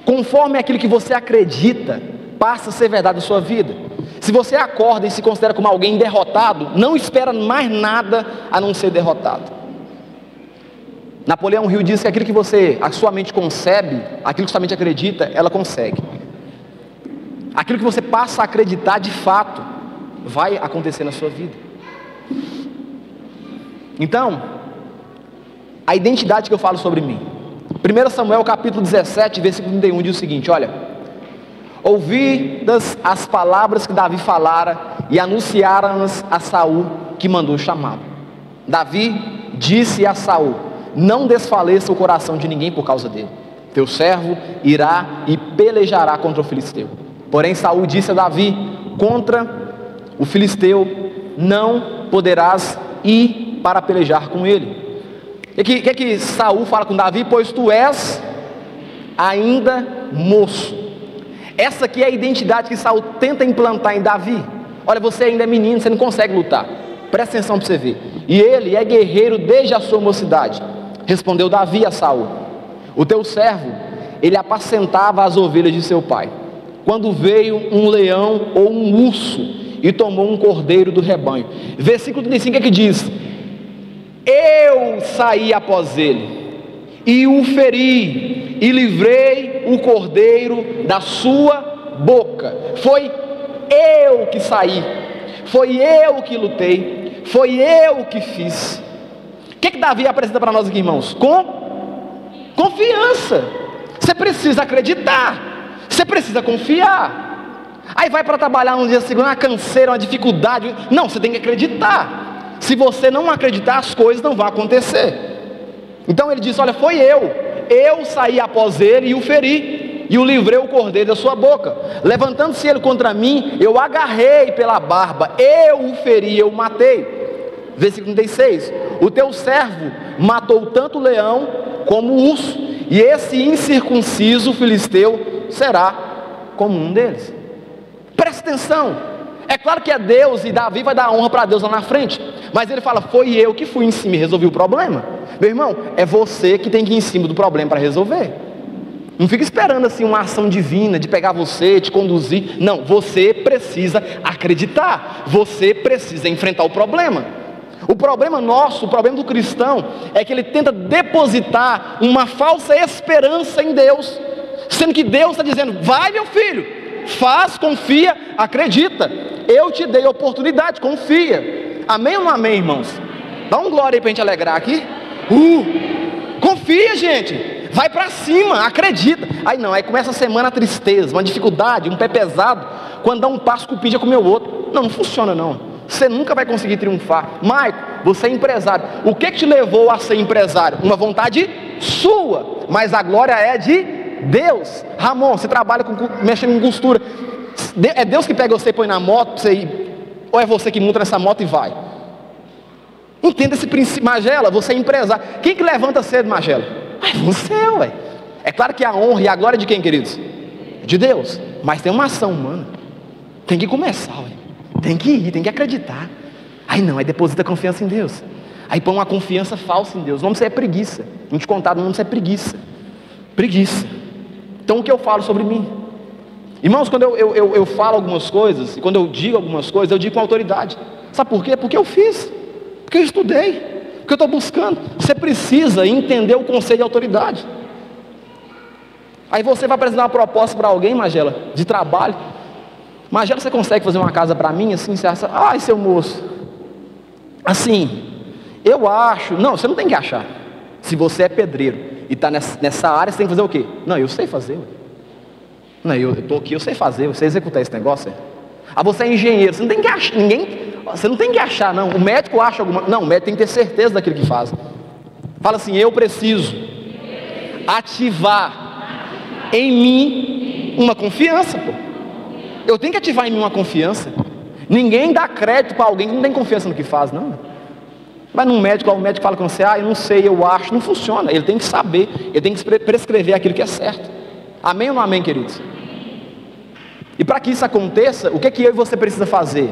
Conforme aquilo que você acredita, passa a ser verdade na sua vida. Se você acorda e se considera como alguém derrotado, não espera mais nada a não ser derrotado. Napoleão Hill diz que aquilo que a sua mente concebe, aquilo que sua mente acredita, ela consegue. Aquilo que você passa a acreditar de fato, vai acontecer na sua vida. Então, a identidade que eu falo sobre mim. 1 Samuel capítulo 17, versículo 31 diz o seguinte, olha, ouvidas as palavras que Davi falara e anunciaram-nas a Saul que mandou chamá-lo. Davi disse a Saul, não desfaleça o coração de ninguém por causa dele. Teu servo irá e pelejará contra o filisteu. Porém Saul disse a Davi, contra o filisteu não poderás ir para pelejar com ele. O que Saul fala com Davi? Pois tu és ainda moço. Essa aqui é a identidade que Saul tenta implantar em Davi. Olha, você ainda é menino, você não consegue lutar. Presta atenção para você ver. E ele é guerreiro desde a sua mocidade. Respondeu Davi a Saul, o teu servo, ele apacentava as ovelhas de seu pai, quando veio um leão ou um urso e tomou um cordeiro do rebanho. Versículo 35 é que diz, eu saí após ele e o feri e livrei o cordeiro da sua boca. Foi eu que saí, foi eu que lutei, foi eu que fiz. O que Davi apresenta para nós aqui, irmãos? Com confiança. Você precisa acreditar, você precisa confiar. Aí vai para trabalhar um dia seguinte, uma canseira, uma dificuldade. Não, você tem que acreditar. Se você não acreditar, as coisas não vão acontecer. Então ele diz, olha, foi eu saí após ele e o feri, e o livrei o cordeiro da sua boca. Levantando-se ele contra mim, eu agarrei pela barba, eu o feri, eu o matei. Versículo 36, o teu servo matou tanto o leão como o urso, e esse incircunciso filisteu será como um deles. Presta atenção, é claro que é Deus, e Davi vai dar honra para Deus lá na frente, mas ele fala, foi eu que fui em cima e resolvi o problema. Meu irmão, é você que tem que ir em cima do problema para resolver. Não fica esperando assim uma ação divina de pegar você, te conduzir. Não, você precisa acreditar, você precisa enfrentar o problema. O problema nosso, o problema do cristão, é que ele tenta depositar uma falsa esperança em Deus, sendo que Deus está dizendo, vai meu filho, faz, confia, acredita, eu te dei a oportunidade, confia. Amém ou não amém, irmãos? Dá um glória aí para a gente alegrar aqui. Confia, gente, vai para cima, acredita. Aí não, aí começa a semana a tristeza, uma dificuldade, um pé pesado, quando dá um passo que o pide é comer o outro. Não funciona não. Você nunca vai conseguir triunfar. Maico, você é empresário. O que te levou a ser empresário? Uma vontade sua, mas a glória é de Deus. Ramon, você trabalha mexendo com costura. É Deus que pega você e põe na moto, ou é você que monta nessa moto e vai? Entenda esse princípio. Magela, você é empresário. Quem que levanta cedo, Magela? É você, ué. É claro que a honra e a glória é de quem, queridos? De Deus. Mas tem uma ação humana. Tem que começar, ué. Tem que ir, tem que acreditar. Aí não, aí deposita confiança em Deus. Aí põe uma confiança falsa em Deus. O nome disso é preguiça. Não te contar, o nome disso é preguiça. Preguiça. Então o que eu falo sobre mim? Irmãos, quando eu falo algumas coisas, e quando eu digo algumas coisas, eu digo com autoridade. Sabe por quê? Porque eu fiz. Porque eu estudei. o que eu estou buscando. Você precisa entender o conceito de autoridade. Aí você vai apresentar uma proposta para alguém, Magela, de trabalho. Magela, você consegue fazer uma casa para mim? Assim, você acha, ai, seu moço, assim, eu acho. Não, você não tem que achar. Se você é pedreiro e está nessa área, você tem que fazer o quê? Não, eu sei fazer. Não, eu estou aqui, eu sei fazer, eu sei executar esse negócio. Ah, você é engenheiro, você não tem que achar, você não tem que achar, não. O médico acha alguma. Não, o médico tem que ter certeza daquilo que faz. Fala assim, eu preciso ativar em mim uma confiança, pô. Eu tenho que ativar em mim uma confiança. Ninguém dá crédito para alguém que não tem confiança no que faz, não. Vai num médico, o médico fala com você, eu não sei, eu acho, não funciona. Ele tem que saber, ele tem que prescrever aquilo que é certo. Amém ou não amém, queridos? E para que isso aconteça, o que é que eu e você precisa fazer?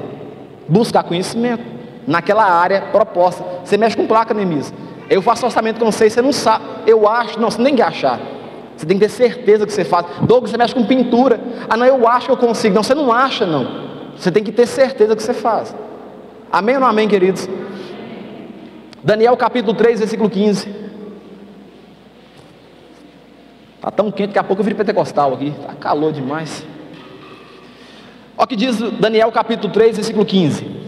Buscar conhecimento naquela área proposta. Você mexe com placa, Neemias. Eu faço orçamento com você e você não sabe. Eu acho, não, você não tem que achar. Você tem que ter certeza que você faz. Douglas, você mexe com pintura. Ah, não, eu acho que eu consigo. Não, você não acha, não. Você tem que ter certeza que você faz. Amém ou não amém, queridos? Daniel capítulo 3, versículo 15. Está tão quente, daqui a pouco eu viro pentecostal aqui. Está calor demais. Olha o que diz Daniel capítulo 3, versículo 15.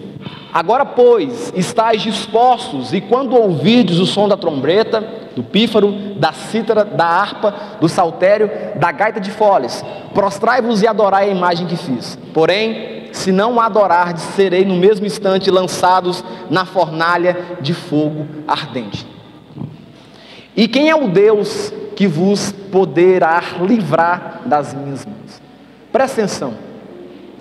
Agora, pois, estáis dispostos, e quando ouvirdes o som da trombeta, do pífaro, da cítara, da harpa, do saltério, da gaita de foles, prostrai-vos e adorai a imagem que fiz. Porém, se não a adorardes, serei no mesmo instante lançados na fornalha de fogo ardente. E quem é o Deus que vos poderá livrar das minhas mãos? Presta atenção.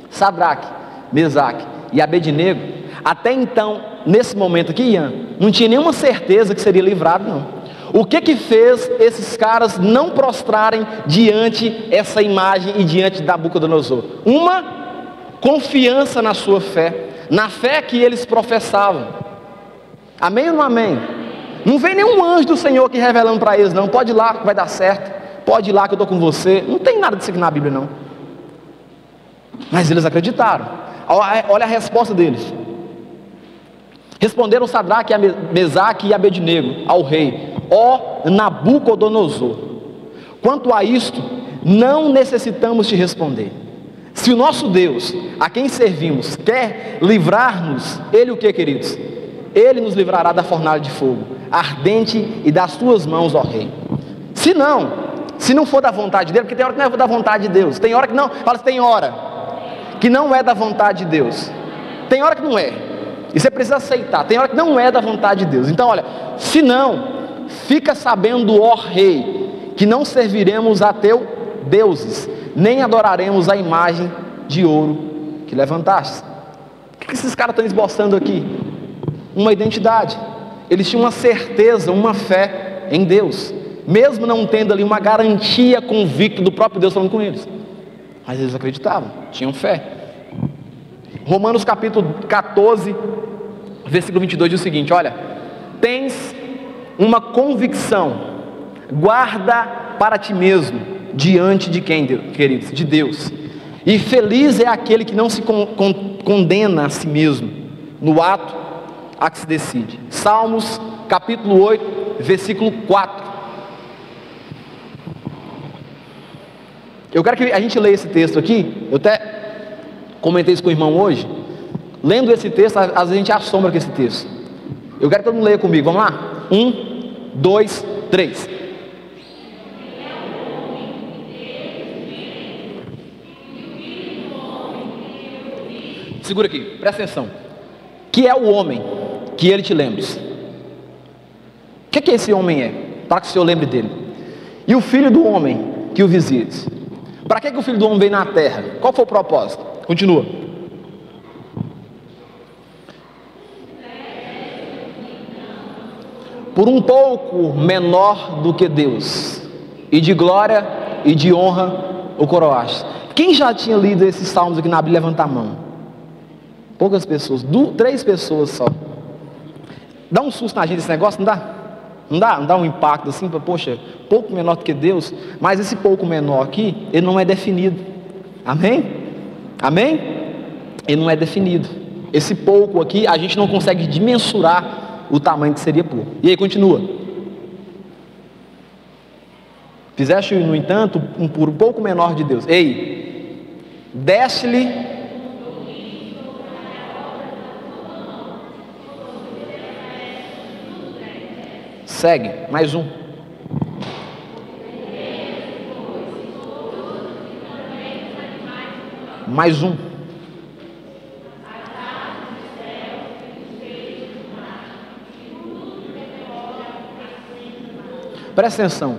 Sadraque, Mesaque e Abednego, até então, nesse momento aqui, Ian, não tinha nenhuma certeza que seria livrado, não. O que fez esses caras não prostrarem diante essa imagem e diante da Nabucodonosor? Uma confiança na sua fé, na fé que eles professavam. Amém ou não amém? Não vem nenhum anjo do Senhor aqui revelando para eles, não. Pode ir lá que vai dar certo, pode ir lá que eu estou com você. Não tem nada disso aqui na Bíblia, não. Mas eles acreditaram. Olha a resposta deles. Responderam Sadraque, Mesaque e Abednego ao rei: ó Nabucodonosor, quanto a isto, não necessitamos te responder. Se o nosso Deus, a quem servimos, quer livrar-nos, Ele o que, queridos? Ele nos livrará da fornalha de fogo ardente e das tuas mãos, ó rei. Se não for da vontade dele, porque tem hora que não é da vontade de Deus, tem hora que não, fala assim, tem hora que não é da vontade de Deus, tem hora que não é, e você precisa aceitar, tem hora que não é da vontade de Deus. Então olha, se não, fica sabendo, ó rei, que não serviremos a teu deuses, nem adoraremos a imagem de ouro que levantaste. O que esses caras estão esboçando aqui? Uma identidade. Eles tinham uma certeza, uma fé em Deus, mesmo não tendo ali uma garantia convicta do próprio Deus falando com eles, mas eles acreditavam, tinham fé. Romanos capítulo 14, versículo 22 diz o seguinte: olha, tens uma convicção, guarda para ti mesmo, diante de quem, queridos? De Deus. E feliz é aquele que não se condena a si mesmo no ato a que se decide. Salmos capítulo 8, versículo 4. Eu quero que a gente leia esse texto aqui. Eu até comentei isso com o irmão hoje. Lendo esse texto, às vezes a gente assombra com esse texto. Eu quero que todo mundo leia comigo, vamos lá? 1, 2, 3. Segura aqui, presta atenção. Que é o homem que ele te lembre. O que esse homem é? Para que o Senhor lembre dele. E o filho do homem que o visites. Para que o filho do homem veio na terra? Qual foi o propósito? Continua. Por um pouco menor do que Deus, e de glória e de honra o coroaste. Quem já tinha lido esses salmos aqui na Bíblia, levanta a mão. Poucas pessoas, 3 pessoas só. Dá um susto na gente esse negócio, não dá? Não dá um impacto assim, poxa, pouco menor do que Deus. Mas esse pouco menor aqui, ele não é definido. Amém? Amém? Ele não é definido. Esse pouco aqui, a gente não consegue dimensurar o tamanho que seria pouco. E aí continua. Fizeste, no entanto, por um pouco menor de Deus. Ei, deste-lhe segue, mais um. Mais um. Presta atenção.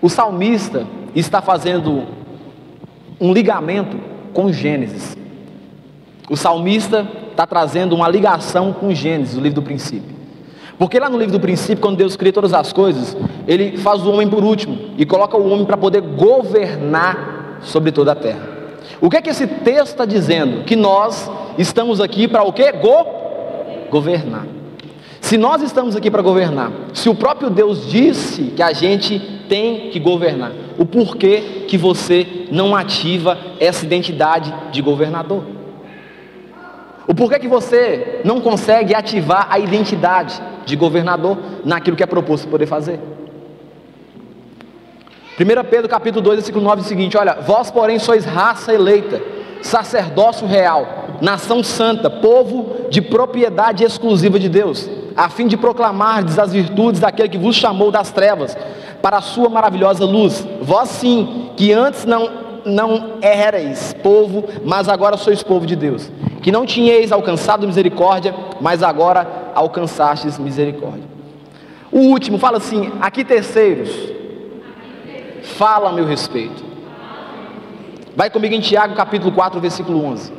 O salmista está fazendo um ligamento com Gênesis. O salmista está trazendo uma ligação com Gênesis, o livro do princípio. Porque lá no livro do princípio, quando Deus cria todas as coisas, Ele faz o homem por último e coloca o homem para poder governar sobre toda a terra. O que é que esse texto está dizendo? Que nós estamos aqui para o quê? Governar. Se nós estamos aqui para governar, se o próprio Deus disse que a gente tem que governar, o porquê que você não ativa essa identidade de governador? O porquê que você não consegue ativar a identidade de governador naquilo que é proposto poder fazer? 1 Pedro capítulo 2, versículo 9 diz o seguinte: olha, vós porém sois raça eleita, sacerdócio real, nação santa, povo de propriedade exclusiva de Deus, a fim de proclamardes as virtudes daquele que vos chamou das trevas para a sua maravilhosa luz. Vós sim, que antes não éreis povo, mas agora sois povo de Deus, que não tinhais alcançado misericórdia, mas agora alcançastes misericórdia. O último fala assim: aqui terceiros, fala a meu respeito. Vai comigo em Tiago capítulo 4, versículo 11.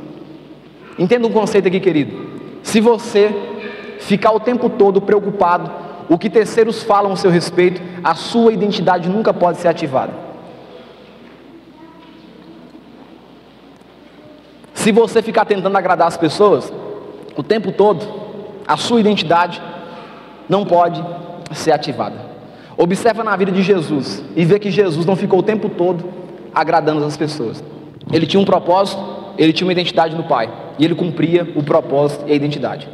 Entenda um conceito aqui, querido. Se você ficar o tempo todo preocupado o que terceiros falam a seu respeito, a sua identidade nunca pode ser ativada. Se você ficar tentando agradar as pessoas o tempo todo, a sua identidade não pode ser ativada. Observa na vida de Jesus e vê que Jesus não ficou o tempo todo agradando as pessoas. Ele tinha um propósito, ele tinha uma identidade no Pai, e ele cumpria o propósito e a identidade.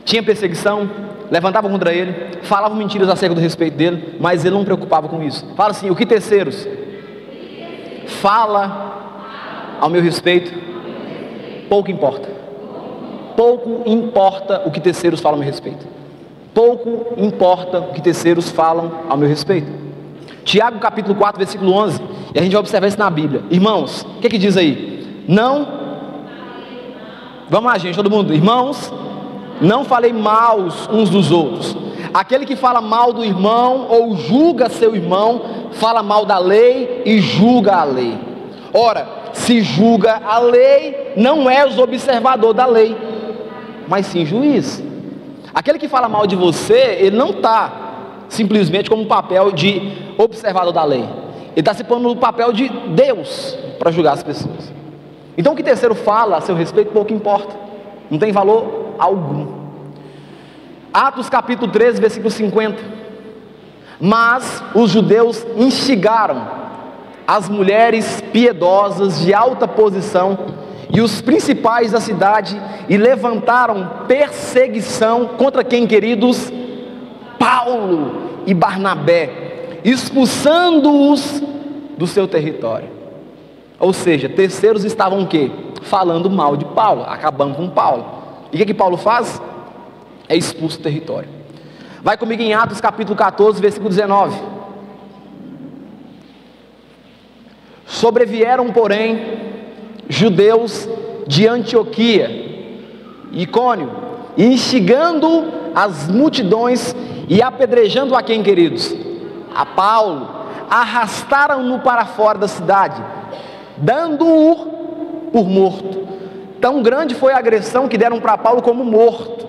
Tinha perseguição, levantavam contra ele, falavam mentiras acerca do respeito dele, mas ele não preocupava com isso. Fala assim: o que terceiros fala ao meu respeito, pouco importa. Pouco importa o que terceiros falam ao meu respeito. Pouco importa o que terceiros falam ao meu respeito. Tiago capítulo 4, versículo 11, e a gente vai observar isso na Bíblia. Irmãos, o que diz aí? Não, vamos lá gente, todo mundo. Irmãos, não falei mal uns dos outros. Aquele que fala mal do irmão ou julga seu irmão, fala mal da lei e julga a lei. Ora, se julga a lei, não és observador da lei, mas sim juiz. Aquele que fala mal de você, ele não está simplesmente como um papel de observador da lei, ele está se pondo no papel de Deus para julgar as pessoas. Então o que terceiro fala a seu respeito pouco importa, não tem valor algum. Atos capítulo 13, versículo 50. Mas os judeus instigaram as mulheres piedosas de alta posição e os principais da cidade e levantaram perseguição contra quem, queridos? Paulo e Barnabé, expulsando-os do seu território. Ou seja, terceiros estavam o quê? Falando mal de Paulo, acabando com Paulo. E o que Paulo faz? É expulso do território. Vai comigo em Atos capítulo 14, versículo 19. Sobrevieram, porém, judeus de Antioquia, Icônio, instigando as multidões e apedrejando a quem, queridos? A Paulo, arrastaram-no para fora da cidade, dando-o por morto. Tão grande foi a agressão que deram para Paulo como morto.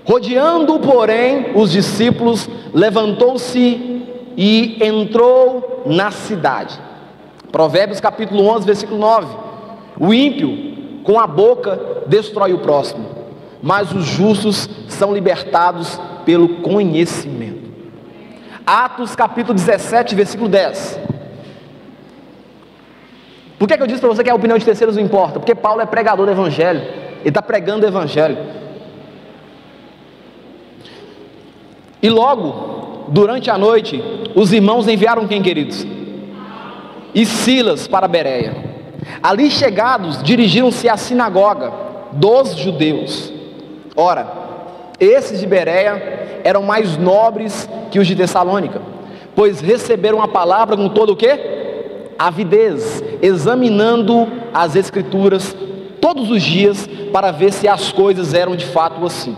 Rodeando, porém, os discípulos, levantou-se e entrou na cidade. Provérbios capítulo 11, versículo 9. O ímpio com a boca destrói o próximo, mas os justos são libertados pelo conhecimento. Atos capítulo 17, versículo 10. Por que eu disse para você que a opinião de terceiros não importa? Porque Paulo é pregador do evangelho, ele está pregando o evangelho. E logo, durante a noite, os irmãos enviaram quem, queridos? E Silas para Bereia. Ali chegados, dirigiram-se à sinagoga dos judeus. Ora, esses de Bereia eram mais nobres que os de Tessalônica, pois receberam a palavra com todo o quê? Avidez, examinando as escrituras todos os dias para ver se as coisas eram de fato assim.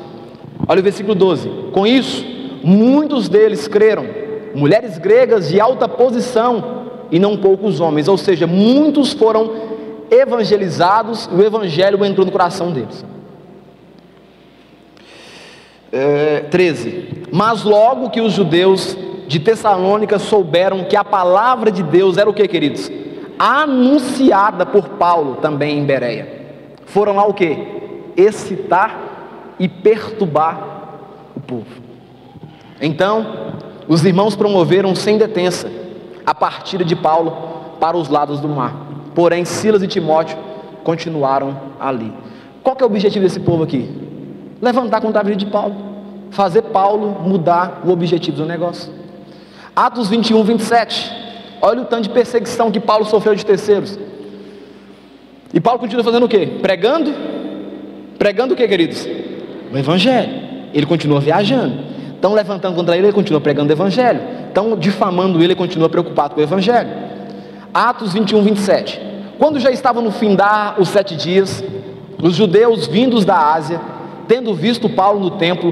Olha o versículo 12. Com isso, muitos deles creram, mulheres gregas de alta posição e não poucos homens, ou seja, muitos foram evangelizados e o evangelho entrou no coração deles. 13. Mas logo que os judeus de Tessalônica souberam que a palavra de Deus era o que, queridos? Anunciada por Paulo também em Bereia. Foram lá o que? Excitar e perturbar o povo. Então, os irmãos promoveram sem detença a partida de Paulo para os lados do mar. Porém, Silas e Timóteo continuaram ali. Qual que é o objetivo desse povo aqui? Levantar contra a vida de Paulo, fazer Paulo mudar o objetivo do negócio. Atos 21, 27, olha o tanto de perseguição que Paulo sofreu de terceiros. E Paulo continua fazendo o quê? Pregando o quê, queridos? O evangelho. Ele continua viajando. Estão levantando contra ele continua pregando o evangelho. Estão difamando ele continua preocupado com o evangelho. Atos 21, 27, quando já estavam no findar os 7 dias, os judeus vindos da Ásia, tendo visto Paulo no templo,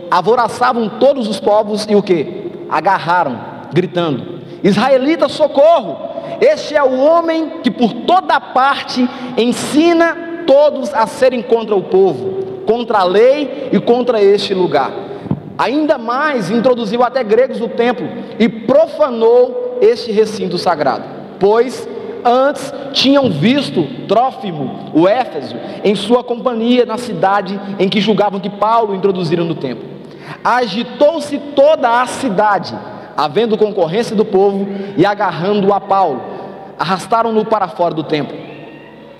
alvoroçavam todos os povos e o que? Agarraram, gritando: israelita, socorro! Este é o homem que por toda parte ensina todos a serem contra o povo, contra a lei e contra este lugar. Ainda mais introduziu até gregos no templo e profanou este recinto sagrado, pois antes tinham visto Trófimo, o Éfeso, em sua companhia na cidade em que julgavam que Paulo introduziram no templo. Agitou-se toda a cidade, havendo concorrência do povo, e agarrando a Paulo, arrastaram-no para fora do templo.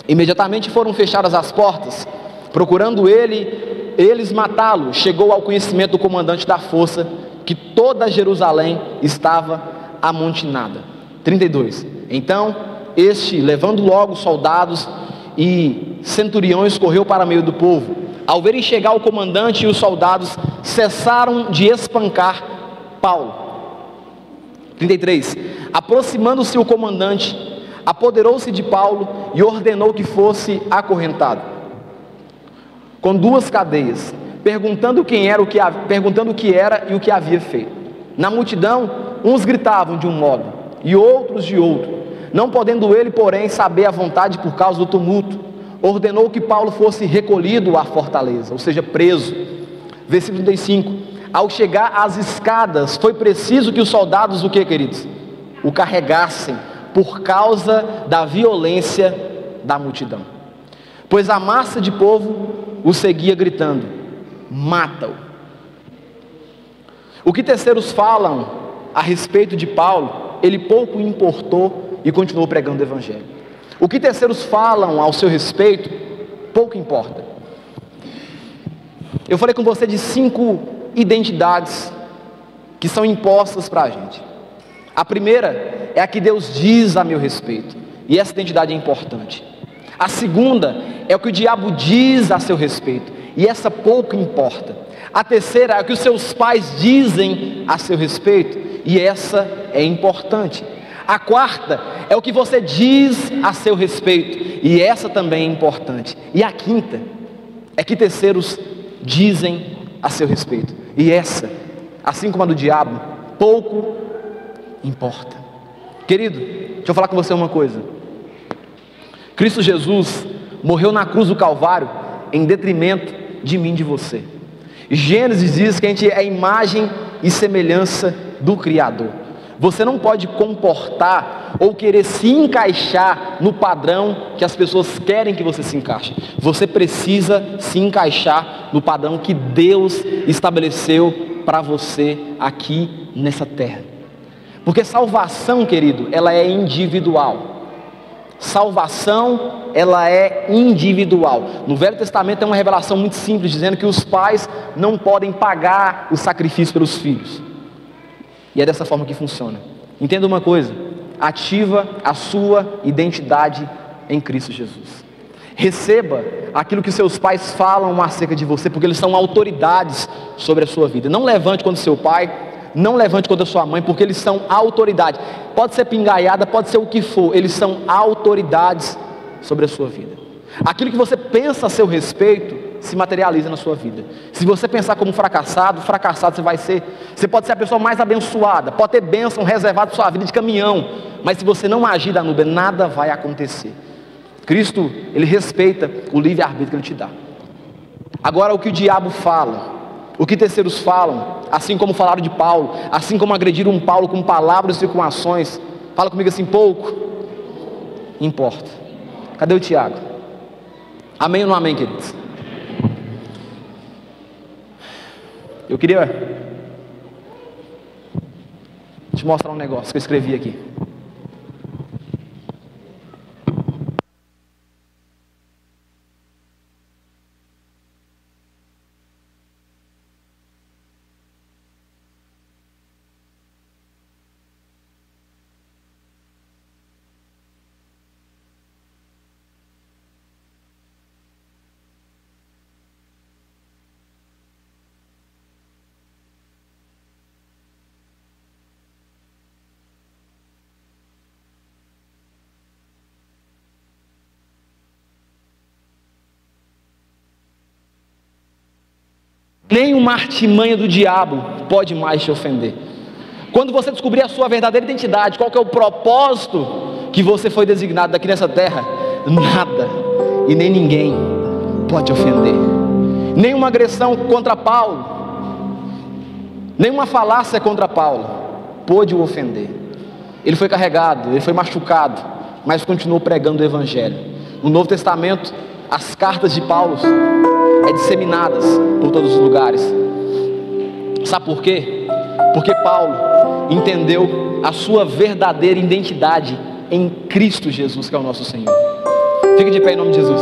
Imediatamente foram fechadas as portas, procurando eles matá-lo. Chegou ao conhecimento do comandante da força que toda Jerusalém estava amontinada. 32. Então este, levando logo soldados e centuriões, correu para meio do povo. Ao verem chegar o comandante e os soldados, cessaram de espancar Paulo. 33. Aproximando-se o comandante, apoderou-se de Paulo e ordenou que fosse acorrentado com 2 cadeias, perguntando quem era, perguntando o que era e o que havia feito. Na multidão, uns gritavam de um modo e outros de outro. Não podendo ele, porém, saber a vontade por causa do tumulto, ordenou que Paulo fosse recolhido à fortaleza, ou seja, preso. Versículo 35. Ao chegar às escadas, foi preciso que os soldados, o que, queridos? O carregassem, por causa da violência da multidão. Pois a massa de povo o seguia gritando: mata-o. O que terceiros falam a respeito de Paulo, ele pouco importou e continuou pregando o evangelho. O que terceiros falam ao seu respeito, pouco importa. Eu falei com você de 5 identidades que são impostas para a gente. A primeira é a que Deus diz a meu respeito, e essa identidade é importante. A segunda é o que o diabo diz a seu respeito, e essa pouco importa. A terceira é o que os seus pais dizem a seu respeito, e essa é importante. A quarta é o que você diz a seu respeito, e essa também é importante. E a quinta é que terceiros dizem a seu respeito, e essa, assim como a do diabo, pouco importa. Querido, deixa eu falar com você uma coisa. Cristo Jesus morreu na cruz do Calvário em detrimento de mim e de você. Gênesis diz que a gente é a imagem e semelhança do Criador. Você não pode comportar ou querer se encaixar no padrão que as pessoas querem que você se encaixe. Você precisa se encaixar no padrão que Deus estabeleceu para você aqui nessa terra. Porque salvação, querido, ela é individual. Salvação, ela é individual. No Velho Testamento tem uma revelação muito simples, dizendo que os pais não podem pagar o sacrifício pelos filhos. E é dessa forma que funciona. Entenda uma coisa: ativa a sua identidade em Cristo Jesus. Receba aquilo que seus pais falam acerca de você, porque eles são autoridades sobre a sua vida. Não levante contra seu pai, não levante contra sua mãe, porque eles são autoridade. Pode ser pingaiada, pode ser o que for, eles são autoridades sobre a sua vida. Aquilo que você pensa a seu respeito se materializa na sua vida. Se você pensar como fracassado você vai ser. Você pode ser a pessoa mais abençoada, pode ter bênção reservada para sua vida de caminhão, mas se você não agir da nuvem, nada vai acontecer. Cristo, Ele respeita o livre-arbítrio que Ele te dá. Agora, o que o diabo fala, o que terceiros falam, assim como falaram de Paulo, assim como agrediram Paulo com palavras e com ações, fala comigo assim: pouco importa. Cadê o Tiago? Amém ou não amém, queridos? Eu queria te mostrar um negócio que eu escrevi aqui. Nenhuma artimanha do diabo pode mais te ofender. Quando você descobrir a sua verdadeira identidade, qual que é o propósito que você foi designado daqui nessa terra, nada e nem ninguém pode te ofender. Nenhuma agressão contra Paulo, nenhuma falácia contra Paulo pôde o ofender. Ele foi carregado, ele foi machucado, mas continuou pregando o Evangelho. No Novo Testamento, as cartas de Paulo disseminadas por todos os lugares. Sabe por quê? Porque Paulo entendeu a sua verdadeira identidade em Cristo Jesus, que é o nosso Senhor. Fique de pé em nome de Jesus.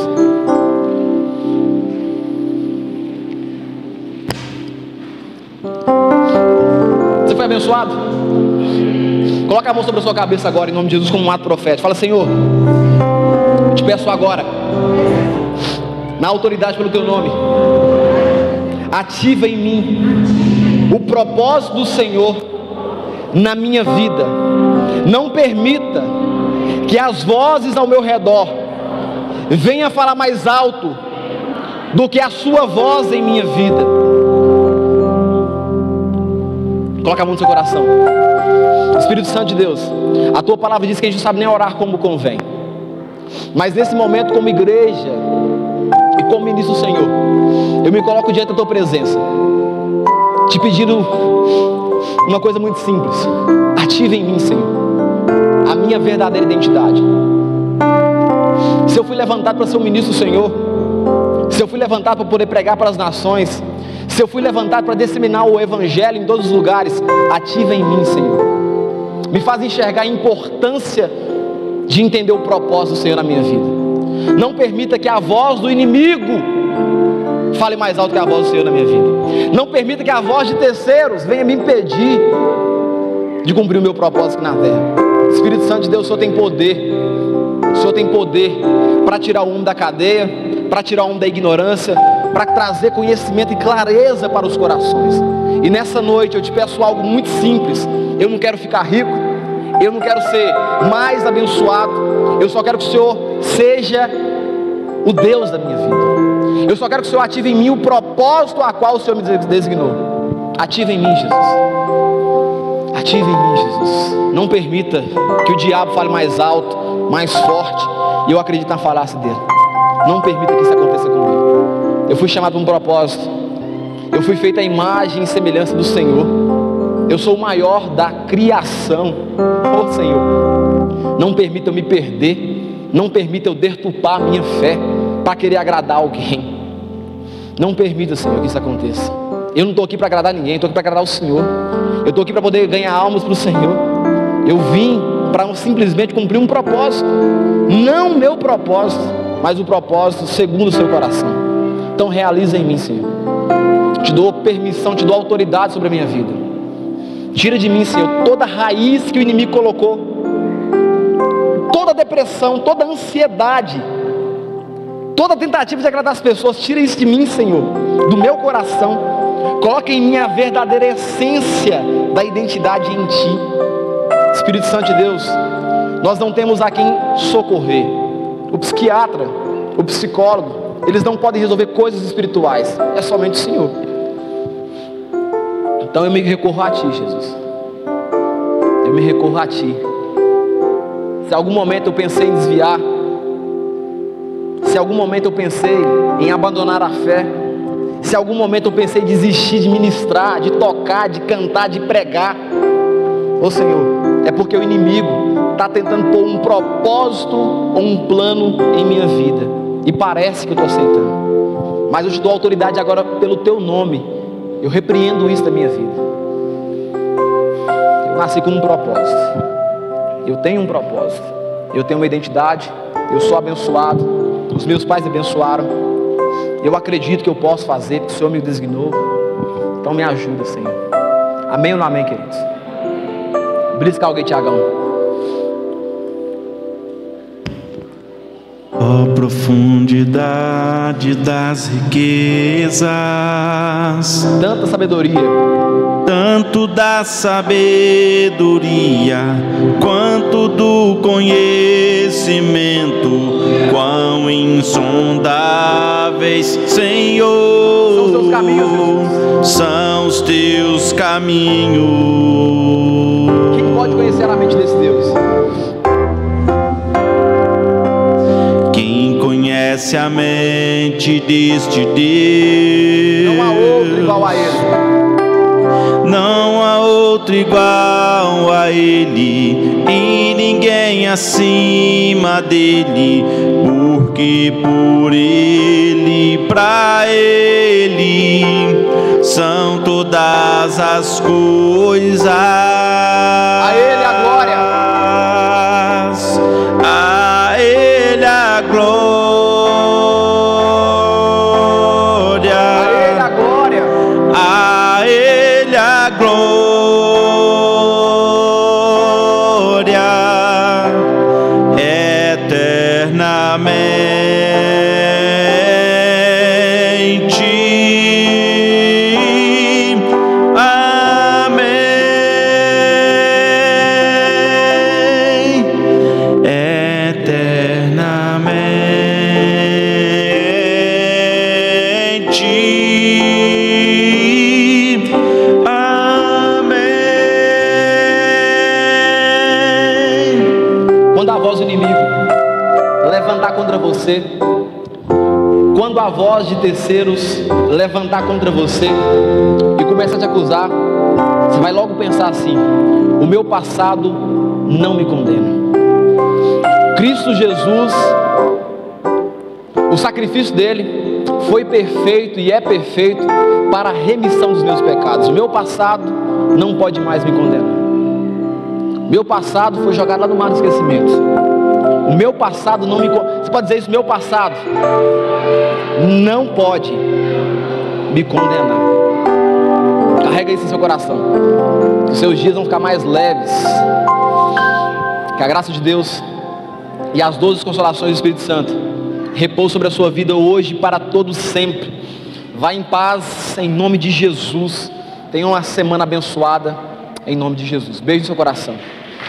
Você foi abençoado? Coloca a mão sobre a sua cabeça agora em nome de Jesus, como um ato profético. Fala: Senhor, eu te peço agora, na autoridade pelo teu nome, ativa em mim o propósito do Senhor na minha vida. Não permita que as vozes ao meu redor venham falar mais alto do que a sua voz em minha vida. Coloca a mão no seu coração. Espírito Santo de Deus, a tua palavra diz que a gente não sabe nem orar como convém, mas nesse momento, como igreja e como ministro do Senhor, eu me coloco diante da tua presença, te pedindo uma coisa muito simples: ativa em mim, Senhor, a minha verdadeira identidade. Se eu fui levantado para ser um ministro do Senhor, se eu fui levantado para poder pregar para as nações, se eu fui levantado para disseminar o Evangelho em todos os lugares, ativa em mim, Senhor. Me faz enxergar a importância de entender o propósito do Senhor na minha vida. Não permita que a voz do inimigo fale mais alto que a voz do Senhor na minha vida. Não permita que a voz de terceiros venha me impedir de cumprir o meu propósito aqui na terra. Espírito Santo de Deus, o Senhor tem poder. O Senhor tem poder para tirar o homem da cadeia, para tirar o homem da ignorância, para trazer conhecimento e clareza para os corações. E nessa noite eu te peço algo muito simples. Eu não quero ficar rico, eu não quero ser mais abençoado, eu só quero que o Senhor seja o Deus da minha vida. Eu só quero que o Senhor ative em mim o propósito a qual o Senhor me designou. Ative em mim, Jesus. Ative em mim, Jesus. Não permita que o diabo fale mais alto, mais forte, e eu acredito na falácia dele. Não permita que isso aconteça comigo. Eu fui chamado para um propósito. Eu fui feito à imagem e semelhança do Senhor. Eu sou o maior da criação. Oh, Senhor, não permita eu me perder. Não permita eu deturpar a minha fé para querer agradar alguém. Não permita, Senhor, que isso aconteça. Eu não estou aqui para agradar ninguém, estou aqui para agradar o Senhor. Eu estou aqui para poder ganhar almas para o Senhor. Eu vim para simplesmente cumprir um propósito, não meu propósito, mas o propósito segundo o seu coração. Então realiza em mim, Senhor. Te dou permissão, te dou autoridade sobre a minha vida. Tira de mim, Senhor, toda raiz que o inimigo colocou, toda depressão, toda ansiedade, toda tentativa de agradar as pessoas. Tira isso de mim, Senhor, do meu coração. Coloca em mim a verdadeira essência da identidade em Ti. Espírito Santo de Deus, nós não temos a quem socorrer. O psiquiatra, o psicólogo, eles não podem resolver coisas espirituais, é somente o Senhor. Então eu me recorro a Ti, Jesus. Eu me recorro a Ti. Se em algum momento eu pensei em desviar, se em algum momento eu pensei em abandonar a fé, se em algum momento eu pensei em desistir de ministrar, de tocar, de cantar, de pregar, ô Senhor, é porque o inimigo está tentando pôr um propósito ou um plano em minha vida, e parece que eu estou aceitando, mas eu te dou autoridade agora pelo Teu nome. Eu repreendo isso da minha vida. Eu nasci com um propósito, eu tenho um propósito, eu tenho uma identidade, eu sou abençoado, os meus pais me abençoaram, eu acredito que eu posso fazer, porque o Senhor me designou. Então me ajuda, Senhor. Amém ou não amém, queridos? Brisca alguém, Tiagão. Ó profundidade das riquezas, tanta sabedoria, tanto da sabedoria quanto do conhecimento, quão insondáveis, Senhor, são os Teus caminhos. Quem pode conhecer a mente desse Deus? Conhece a mente deste Deus. Não há outro igual a Ele. Não há outro igual a Ele, e ninguém acima dele, porque por Ele, pra Ele, são todas as coisas. A Ele a glória. A Ele a glória. Quando a voz de terceiros levantar contra você e começa a te acusar, você vai logo pensar assim: o meu passado não me condena. Cristo Jesus, o sacrifício dele foi perfeito e é perfeito para a remissão dos meus pecados. O meu passado não pode mais me condenar. Meu passado foi jogado lá no mar do esquecimento. O meu passado não me... Você pode dizer isso? Meu passado não pode me condenar. Carrega isso em seu coração. Os seus dias vão ficar mais leves. Que a graça de Deus e as 12 consolações do Espírito Santo repousem sobre a sua vida hoje e para todo sempre. Vá em paz em nome de Jesus. Tenha uma semana abençoada em nome de Jesus. Beijo no seu coração.